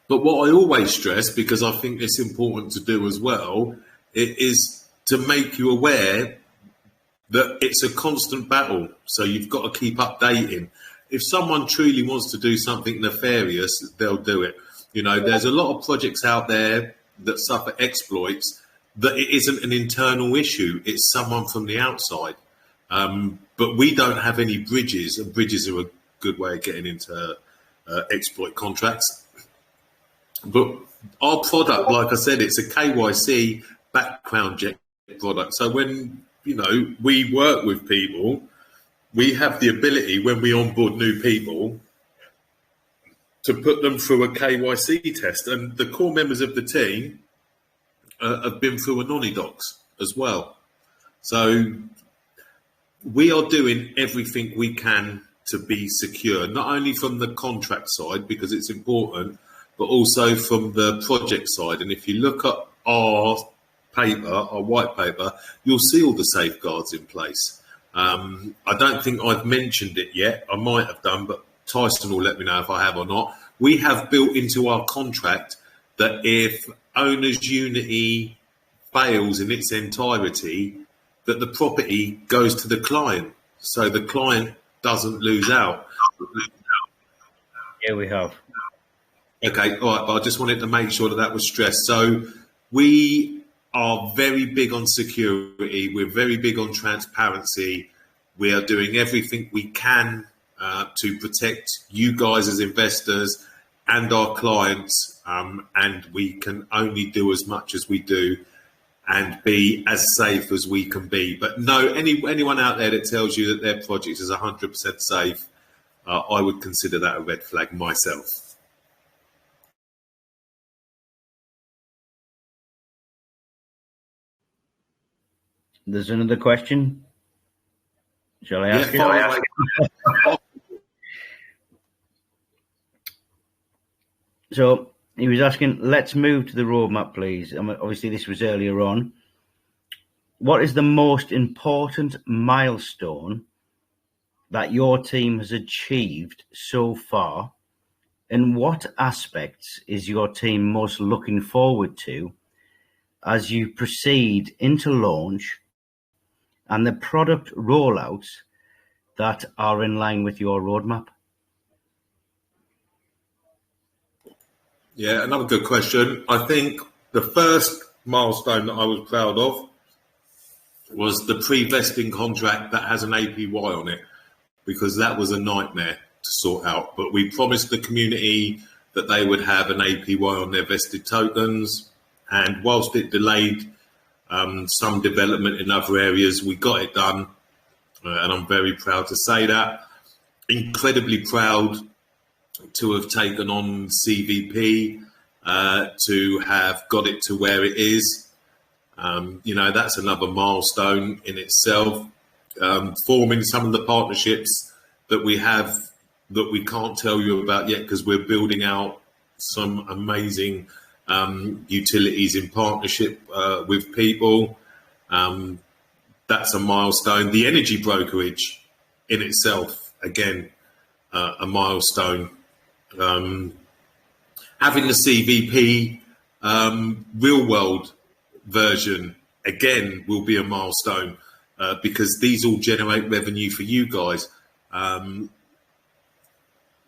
but what I always stress, because I think it's important to do as well, it is to make you aware that it's a constant battle. So you've got to keep updating. If someone truly wants to do something nefarious, they'll do it. You know, there's a lot of projects out there that suffer exploits that it isn't an internal issue. It's someone from the outside. But we don't have any bridges, and bridges are a good way of getting into exploit contracts. But our product, like I said, it's a KYC background check product. So when, you know, we work with people, we have the ability, when we onboard new people, to put them through a KYC test. And the core members of the team have been through a non-docs as well. So we are doing everything we can to be secure, not only from the contract side, because it's important, but also from the project side. And if you look at our paper, our white paper, you'll see all the safeguards in place. I don't think I've mentioned it yet. I might have done, but Tyson will let me know if I have or not. We have built into our contract that if owner's unity fails in its entirety, that the property goes to the client, so the client doesn't lose out. Yeah, we have. Okay, all right, but I just wanted to make sure that that was stressed. So we are very big on security. We're very big on transparency. We are doing everything we can to protect you guys as investors and our clients, and we can only do as much as we do and be as safe as we can be. But no, anyone out there that tells you that their project is 100% safe, I would consider that a red flag myself. There's another question. Shall I ask it? So he was asking, let's move to the roadmap, please. Obviously, this was earlier on. What is the most important milestone that your team has achieved so far? And what aspects is your team most looking forward to as you proceed into launch and the product rollouts that are in line with your roadmap? Yeah, another good question. I think the first milestone that I was proud of was the pre-vesting contract that has an APY on it, because that was a nightmare to sort out. But we promised the community that they would have an APY on their vested tokens. And whilst it delayed some development in other areas, we got it done. And I'm very proud to say that. Incredibly proud to have taken on CVP, to have got it to where it is. That's another milestone in itself. Forming some of the partnerships that we have that we can't tell you about yet because we're building out some amazing utilities in partnership with people. That's a milestone. The energy brokerage in itself, again, a milestone. Having the CVP real world version, again, will be a milestone because these all generate revenue for you guys.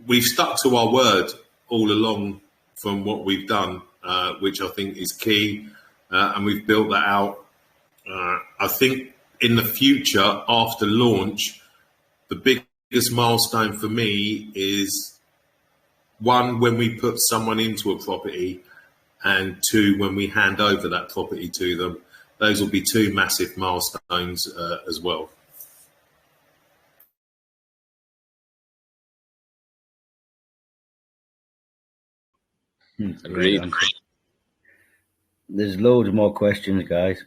We've stuck to our word all along from what we've done, which I think is key, and we've built that out. I think in the future, after launch, the biggest milestone for me is one, when we put someone into a property, and two, when we hand over that property to them. Those will be two massive milestones as well. Agreed. There's loads more questions, guys.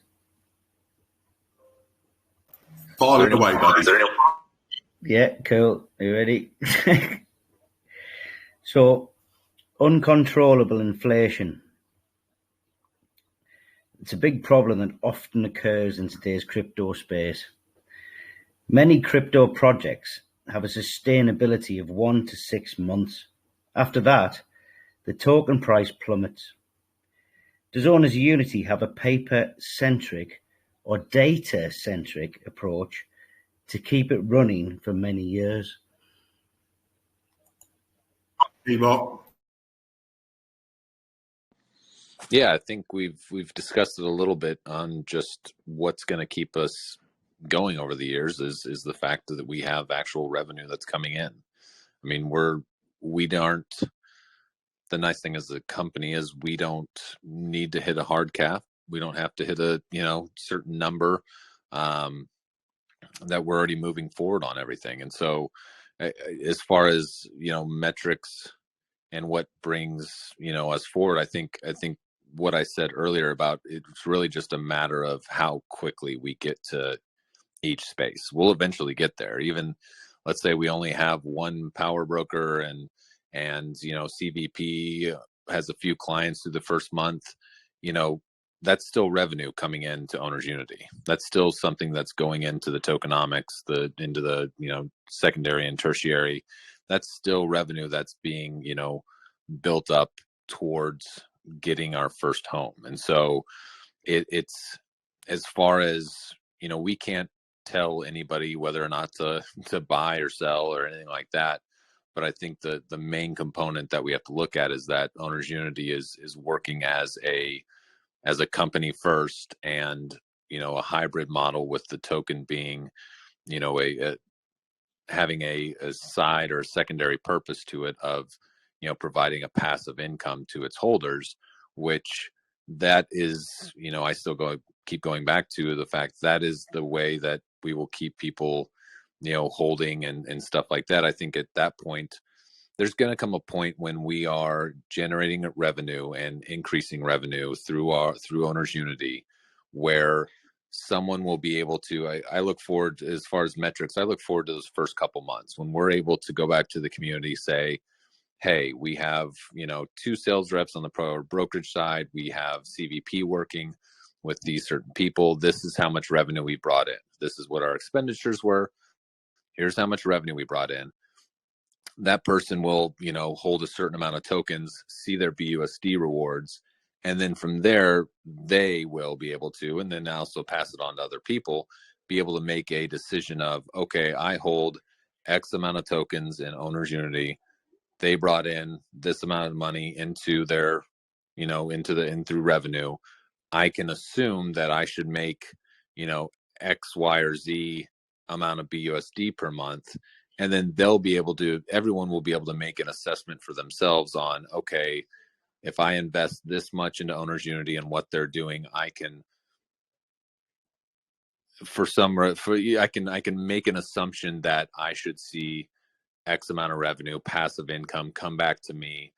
Fire away, buddy. Yeah, cool. Are you ready? So, uncontrollable inflation. It's a big problem that often occurs in today's crypto space. Many crypto projects have a sustainability of 1 to 6 months. After that, the token price plummets. Does Owners Unity have a paper-centric or data-centric approach to keep it running for many years? Yeah, I think we've discussed it a little bit on just what's going to keep us going over the years is the fact that we have actual revenue that's coming in. I mean, we aren't. The nice thing as a company is we don't need to hit a hard cap. We don't have to hit a certain number that we're already moving forward on everything. And so, as far as metrics and what brings us forward, I think what I said earlier about it's really just a matter of how quickly we get to each space. We'll eventually get there. Even let's say we only have one power broker and CVP has a few clients through the first month, that's still revenue coming into Owners Unity. That's still something that's going into the tokenomics, into the secondary and tertiary. That's still revenue that's being built up towards getting our first home. And so it's as far as we can't tell anybody whether or not to buy or sell or anything like that. But I think the main component that we have to look at is that Owners Unity is working as a company first, and a hybrid model with the token being having a side or a secondary purpose to it of providing a passive income to its holders, which that is I still keep going back to the fact that is the way that we will keep people holding and stuff like that. I think at that point, there's going to come a point when we are generating revenue and increasing revenue through Owners Unity, where someone will be able to, I look forward, as far as metrics, I look forward to those first couple months when we're able to go back to the community, say, hey, we have, 2 sales reps on the brokerage side. We have CVP working with these certain people. This is how much revenue we brought in. This is what our expenditures were. Here's how much revenue we brought in. That person will, hold a certain amount of tokens, see their BUSD rewards, and then from there, they will be able to, and then also pass it on to other people, be able to make a decision of, okay, I hold X amount of tokens in Owners Unity. They brought in this amount of money into their, through revenue. I can assume that I should make, X, Y, or Z amount of BUSD per month. And then everyone will be able to make an assessment for themselves on, okay, if I invest this much into Owners Unity and what they're doing, I can, I can make an assumption that I should see X amount of revenue, passive income come back to me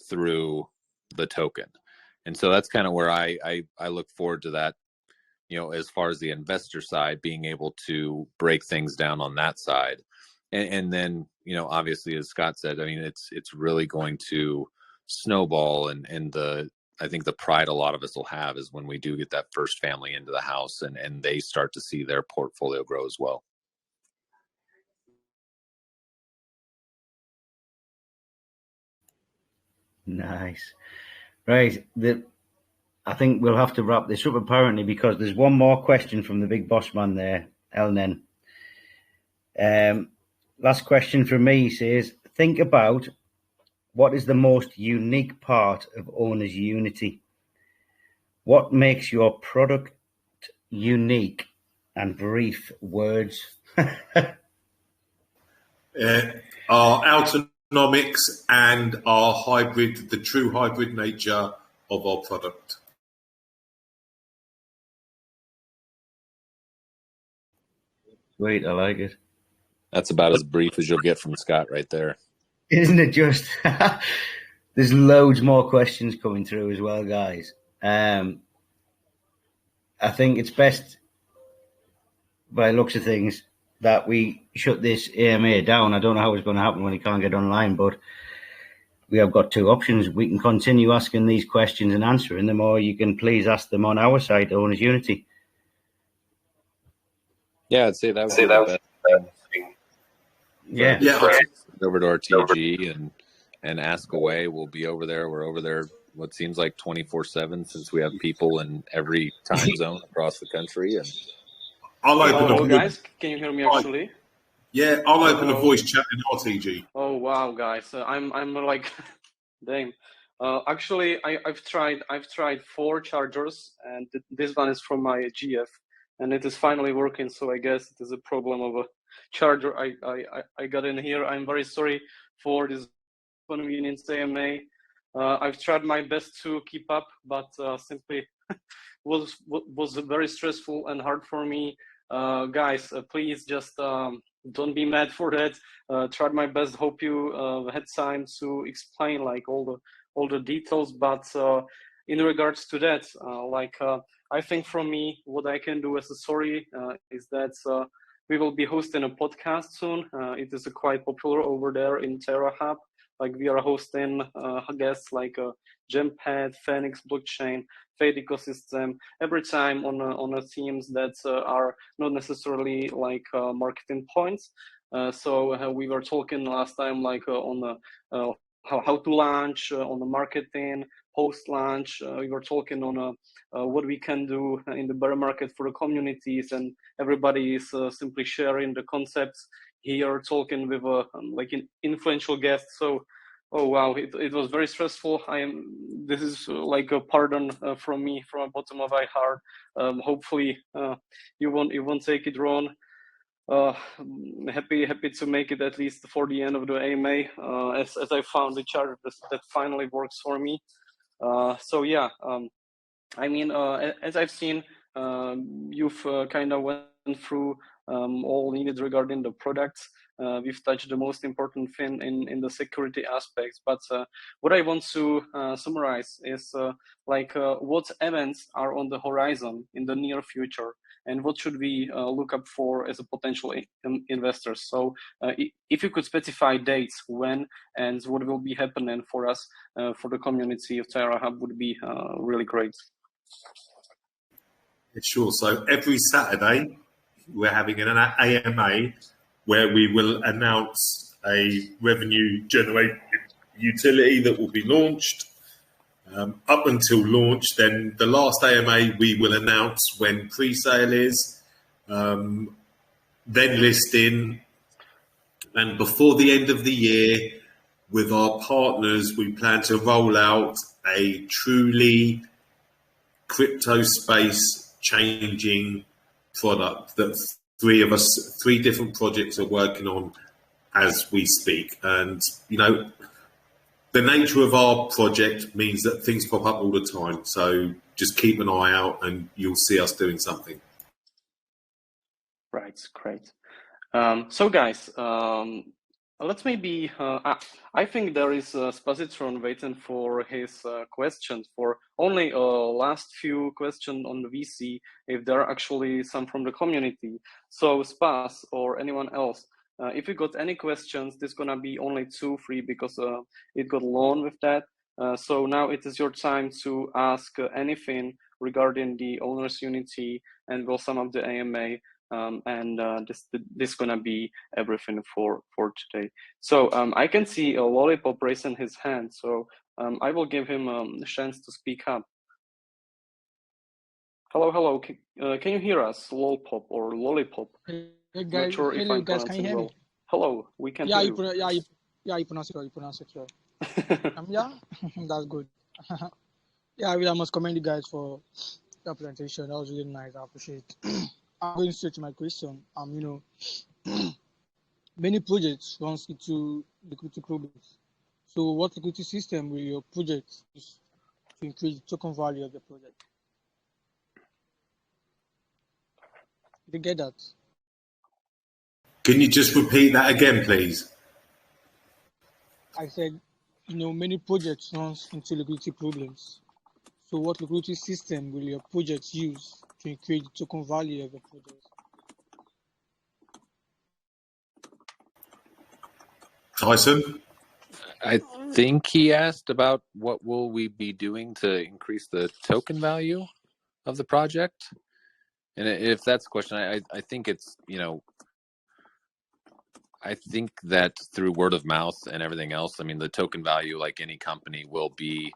through the token. And so that's kind of where I look forward to that as far as the investor side, being able to break things down on that side. And then, obviously, as Scott said, I mean, it's really going to snowball, and I think the pride a lot of us will have is when we do get that first family into the house and they start to see their portfolio grow as well. Nice. Right. I think we'll have to wrap this up apparently, because there's one more question from the big boss man there, Elnen. Last question from me says, think about what is the most unique part of Owners Unity? What makes your product unique? And brief words. Our autonomics and our hybrid, the true hybrid nature of our product. Sweet, I like it. That's about as brief as you'll get from Scott right there. Isn't it just? There's loads more questions coming through as well, guys. I think it's best, by the looks of things, that we shut this AMA down. I don't know how it's going to happen when it can't get online, but we have got two options. We can continue asking these questions and answering them, or you can please ask them on our site, Owners Unity. Yeah, I'd say that would be the best thing. Yeah. Over to our TG and ask away. We'll be over there. We're over there what seems like 24/7, since we have people in every time zone across the country. And I'll open guys, can you hear me actually? Yeah, I'll open a voice chat in RTG. Oh wow, guys, I'm like, dang. Actually, I've tried 4 chargers, and this one is from my GF, and it is finally working. So I guess it is a problem of a charger I got in here. I'm very sorry for this inconvenience, AMA. I've tried my best to keep up, but simply was very stressful and hard for me. Guys, please just don't be mad for that. Tried my best. Hope you had time to explain like all the details. But in regards to that, I think from me, what I can do as a sorry is that we will be hosting a podcast soon. It is quite popular over there in Tayarra HUB. Like we are hosting guests like Gempad, Phoenix Blockchain, Fade Ecosystem, every time on themes that are not necessarily like marketing points. So we were talking last time like on how to launch, on the marketing, post-launch. We were talking on what we can do in the bear market for the communities, and everybody is simply sharing the concepts here, talking with like an influential guest. So, oh wow, it was very stressful. This is like a pardon from me, from the bottom of my heart. Hopefully, you won't take it wrong. Happy to make it at least for the end of the AMA, as I found the charger that finally works for me. So yeah, I mean, as I've seen, you've kind of went through all needed regarding the products. We've touched the most important thing in the security aspects. But what I want to summarize is what events are on the horizon in the near future, and what should we look up for as a potential investors. So if you could specify dates when and what will be happening for us, for the community of Tayarra HUB, would be really great. Sure. So every Saturday, we're having an AMA where we will announce a revenue-generated utility that will be launched. Up until launch, then the last AMA, we will announce when pre-sale is, then listing, and before the end of the year, with our partners, we plan to roll out a truly crypto space changing product that three different projects are working on as we speak. And, you know, the nature of our project means that things pop up all the time. So just keep an eye out and you'll see us doing something. Right, great. So guys, Let's maybe, I think there is Spazitron waiting for his questions, for only last few questions on the VC, if there are actually some from the community. So Spaz or anyone else, if you got any questions, this is gonna be only 2-3 because it got long with that. So now it is your time to ask anything regarding the Owners Unity and will sum up the AMA. This gonna be everything for today. So I can see a Lollipop raising his hand. So I will give him a chance to speak up. Hello. Can you hear us, Lollipop or Lollipop? Hey guys, Not sure if I'm guys, can you pronouncing hear well. me? Hello, we can Yeah, hear you you. you pronounce it well. You pronounce it well. Yeah, that's good. Yeah, I must commend you guys for your presentation. That was really nice. I appreciate it. I'm going straight to my question. Many projects runs into liquidity problems. So, what liquidity system will your project use to increase the token value of the project? Did you get that? Can you just repeat that again, please? I said, many projects runs into liquidity problems. So what liquidity system will your project use to increase the token value of the project? Tyson? I think he asked about what will we be doing to increase the token value of the project. And if that's the question, I think it's, I think that through word of mouth and everything else, I mean, the token value, like any company, will be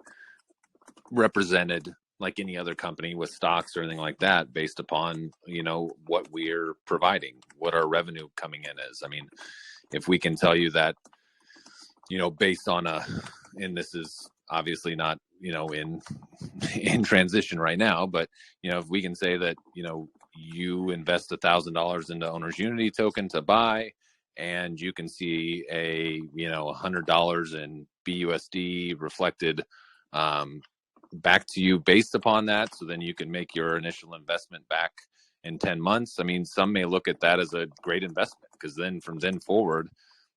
represented like any other company with stocks or anything like that based upon, what we're providing, what our revenue coming in is. I mean, if we can tell you that, based on and this is obviously not, in transition right now, but, if we can say that, you invest $1,000 into Owners Unity token to buy, and you can see a, $100 in BUSD reflected back to you based upon that. So then you can make your initial investment back in 10 months. I mean, some may look at that as a great investment, because then from then forward,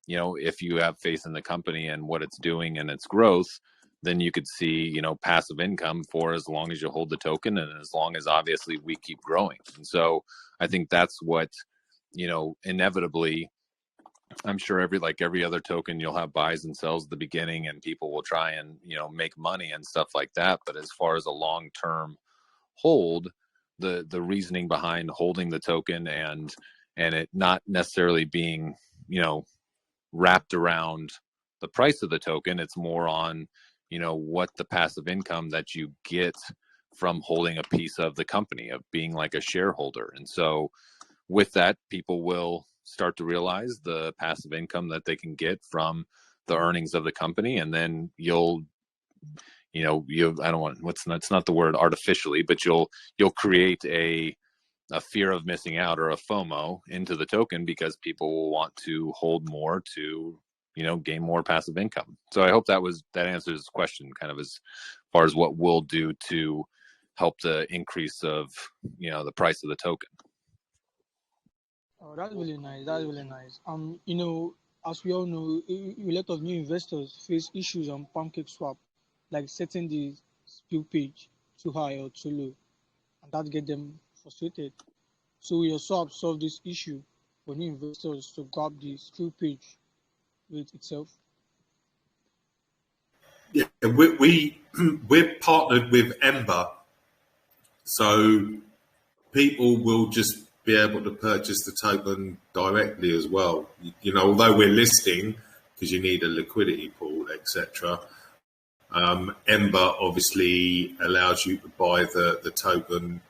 if you have faith in the company and what it's doing and its growth, then you could see, passive income for as long as you hold the token and as long as obviously we keep growing. And so I think that's what, inevitably, I'm sure every other token, you'll have buys and sells at the beginning and people will try and, make money and stuff like that. But as far as a long-term hold, the reasoning behind holding the token and it not necessarily being, wrapped around the price of the token, it's more on, what the passive income that you get from holding a piece of the company, of being like a shareholder. And so with that, people will start to realize the passive income that they can get from the earnings of the company. And then you'll, it's not the word artificially, but you'll create a fear of missing out, or a FOMO, into the token, because people will want to hold more to, gain more passive income. So I hope that answers the question, kind of as far as what we'll do to help the increase of, the price of the token. Oh, that's really nice. That's really nice. As we all know, a lot of new investors face issues on Pancake Swap, like setting the spill page too high or too low, and that get them frustrated. So will your swap solve this issue for new investors to grab the spill page rate itself? Yeah, we're partnered with Ember, so people will just be able to purchase the token directly as well. Although we're listing, because you need a liquidity pool, etc. Ember obviously allows you to buy the token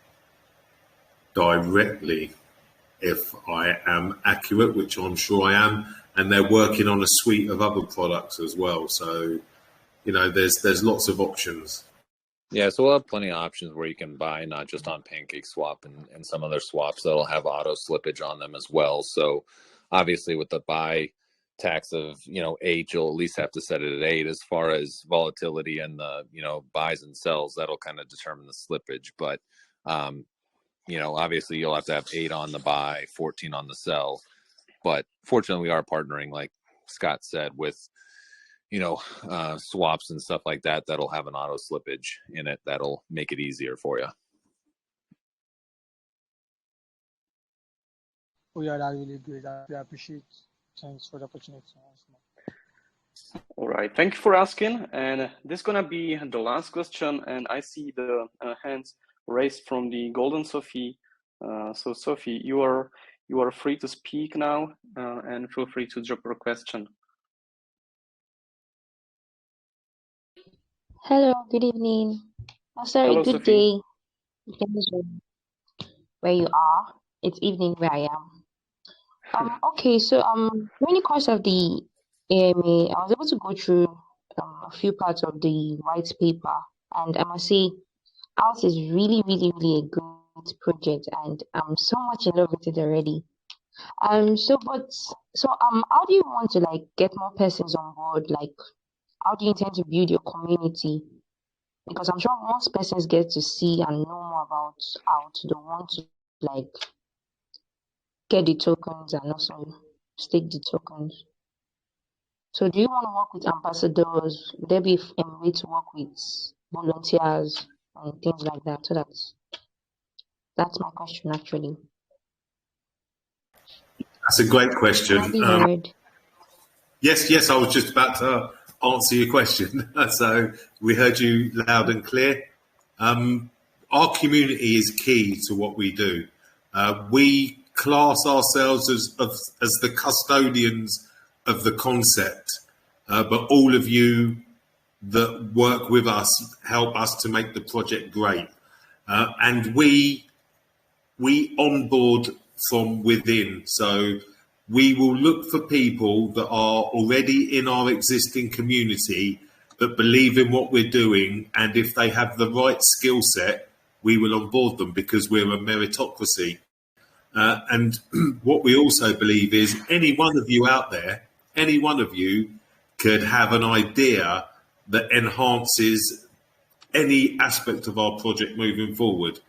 directly, if I am accurate, which I'm sure I am. And they're working on a suite of other products as well. So, there's lots of options. Yeah, so we'll have plenty of options where you can buy, not just on Pancake Swap and some other swaps that'll have auto slippage on them as well. So obviously with the buy tax of, 8, you'll at least have to set it at 8. As far as volatility and the, buys and sells, that'll kind of determine the slippage. But, obviously you'll have to have 8 on the buy, 14 on the sell. But fortunately, we are partnering, like Scott said, with swaps and stuff like that, that'll have an auto slippage in it that'll make it easier for you. Oh yeah, that's really great. I really appreciate. Thanks for the opportunity. All right, thank you for asking. And this is gonna be the last question. And I see the hands raised from the Golden Sophie. So Sophie, you are free to speak now, and feel free to drop your question. Hello, good evening. Oh, sorry, Hello, good Sophie. day. Depends on where you are. It's evening where I am. Okay, so during the course of the AMA, I was able to go through a few parts of the white paper, and I must say, ours is really, really, really a good project, and I'm so much in love with it already. How do you want to get more persons on board? Like, how do you intend to build your community? Because I'm sure once persons get to see and know more about how to want to get the tokens and also stake the tokens. So do you want to work with ambassadors? Would there be a way to work with volunteers and things like that? So that's my question actually. That's a great question. Yes, I was just about to answer your question. So we heard you loud and clear. Our community is key to what we do. We class ourselves as the custodians of the concept, but all of you that work with us help us to make the project great. And we onboard from within. So we will look for people that are already in our existing community that believe in what we're doing, and if they have the right skill set, we will onboard them because we're a meritocracy. And what we also believe is any one of you out there, any one of you could have an idea that enhances any aspect of our project moving forward,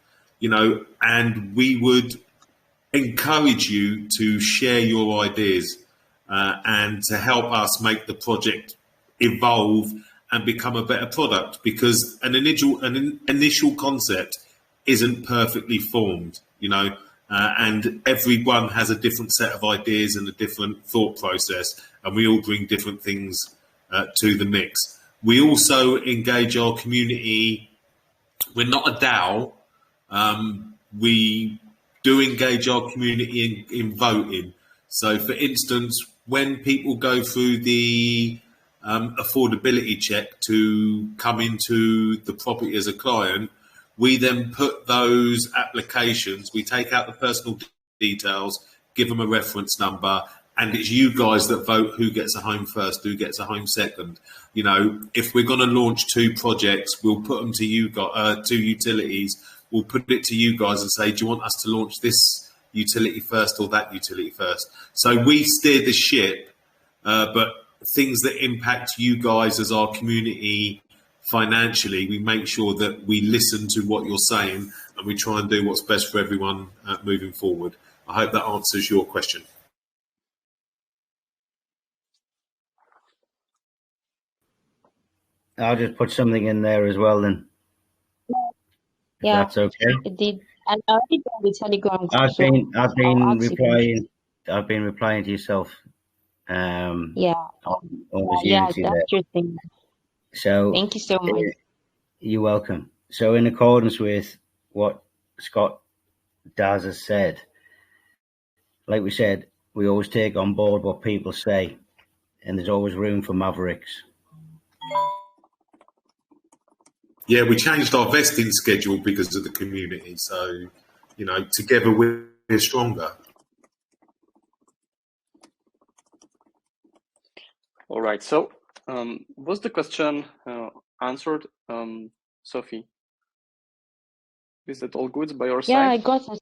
and we would encourage you to share your ideas and to help us make the project evolve and become a better product, because an initial concept isn't perfectly formed, and everyone has a different set of ideas and a different thought process, and we all bring different things to the mix. We also engage our community. We're not a DAO. We do engage our community in voting. So, for instance, when people go through the affordability check to come into the property as a client, we then put those applications, we take out the personal details, give them a reference number, and it's you guys that vote who gets a home first, who gets a home second. If we're going to launch 2 projects, we'll put them to you, 2 utilities. We'll put it to you guys and say, do you want us to launch this utility first or that utility first? So we steer the ship, but things that impact you guys as our community financially, we make sure that we listen to what you're saying and we try and do what's best for everyone moving forward. I hope that answers your question. I'll just put something in there as well then. If that's okay. It did. And I already done the Telegram group. I've been replying to yourself. That's your thing. So thank you so much. You're welcome. So in accordance with what Scott Daz has said, like we said, we always take on board what people say, and there's always room for mavericks. Yeah, we changed our vesting schedule because of the community. So, together we're stronger. All right. So, was the question answered, Sophie? Is that all good by your side? Yeah, I got it.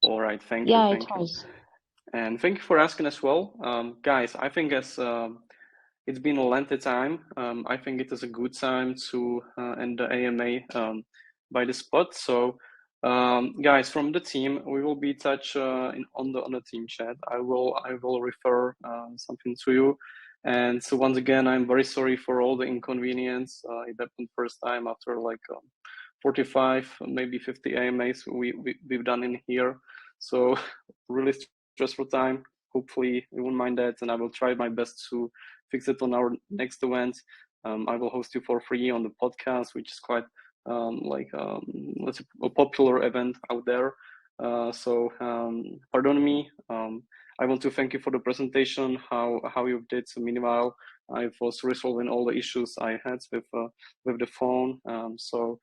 All right. Thank you. Yeah, it was. And thank you for asking as well. Guys, I think as it's been a lengthy time, I think it is a good time to end the AMA by the spot. So Guys from the team, we will be in touch on the team chat. I will refer something to you. And so once again, I'm very sorry for all the inconvenience. It happened first time after like 45, maybe 50 AMAs we've done in here. So really stressful time. Hopefully you won't mind that, and I will try my best to fix it on our next event. I will host you for free on the podcast, which is quite let's say a popular event out there. So pardon me. I want to thank you for the presentation, how you did meanwhile. I was resolving all the issues I had with the phone. So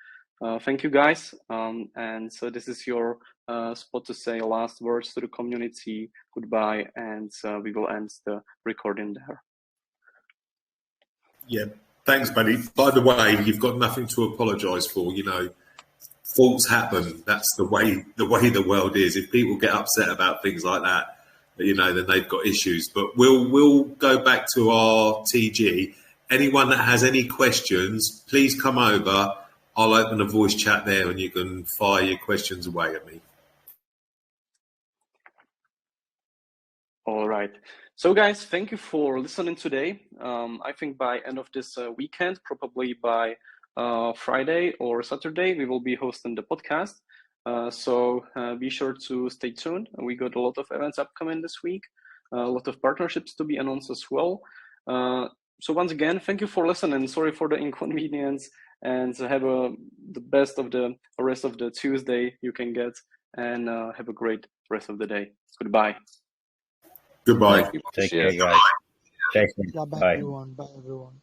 thank you guys. And so this is your spot to say last words to the community. Goodbye, and we will end the recording there. Yeah, thanks, buddy. By the way, you've got nothing to apologise for. You know, faults happen. That's the way the world is. If people get upset about things like that, you know, then they've got issues. But we'll go back to our TG. Anyone that has any questions, please come over. I'll open a voice chat there, and you can fire your questions away at me. All right. So guys, thank you for listening today. I think by end of this weekend, probably by Friday or Saturday, we will be hosting the podcast. So be sure to stay tuned. We got a lot of events upcoming this week, a lot of partnerships to be announced as well. So once again, thank you for listening. Sorry for the inconvenience, and have the best of the rest of the Tuesday you can get, and have a great rest of the day. Goodbye. Goodbye. Take care, guys. Yeah, bye Bye. everyone. Bye everyone.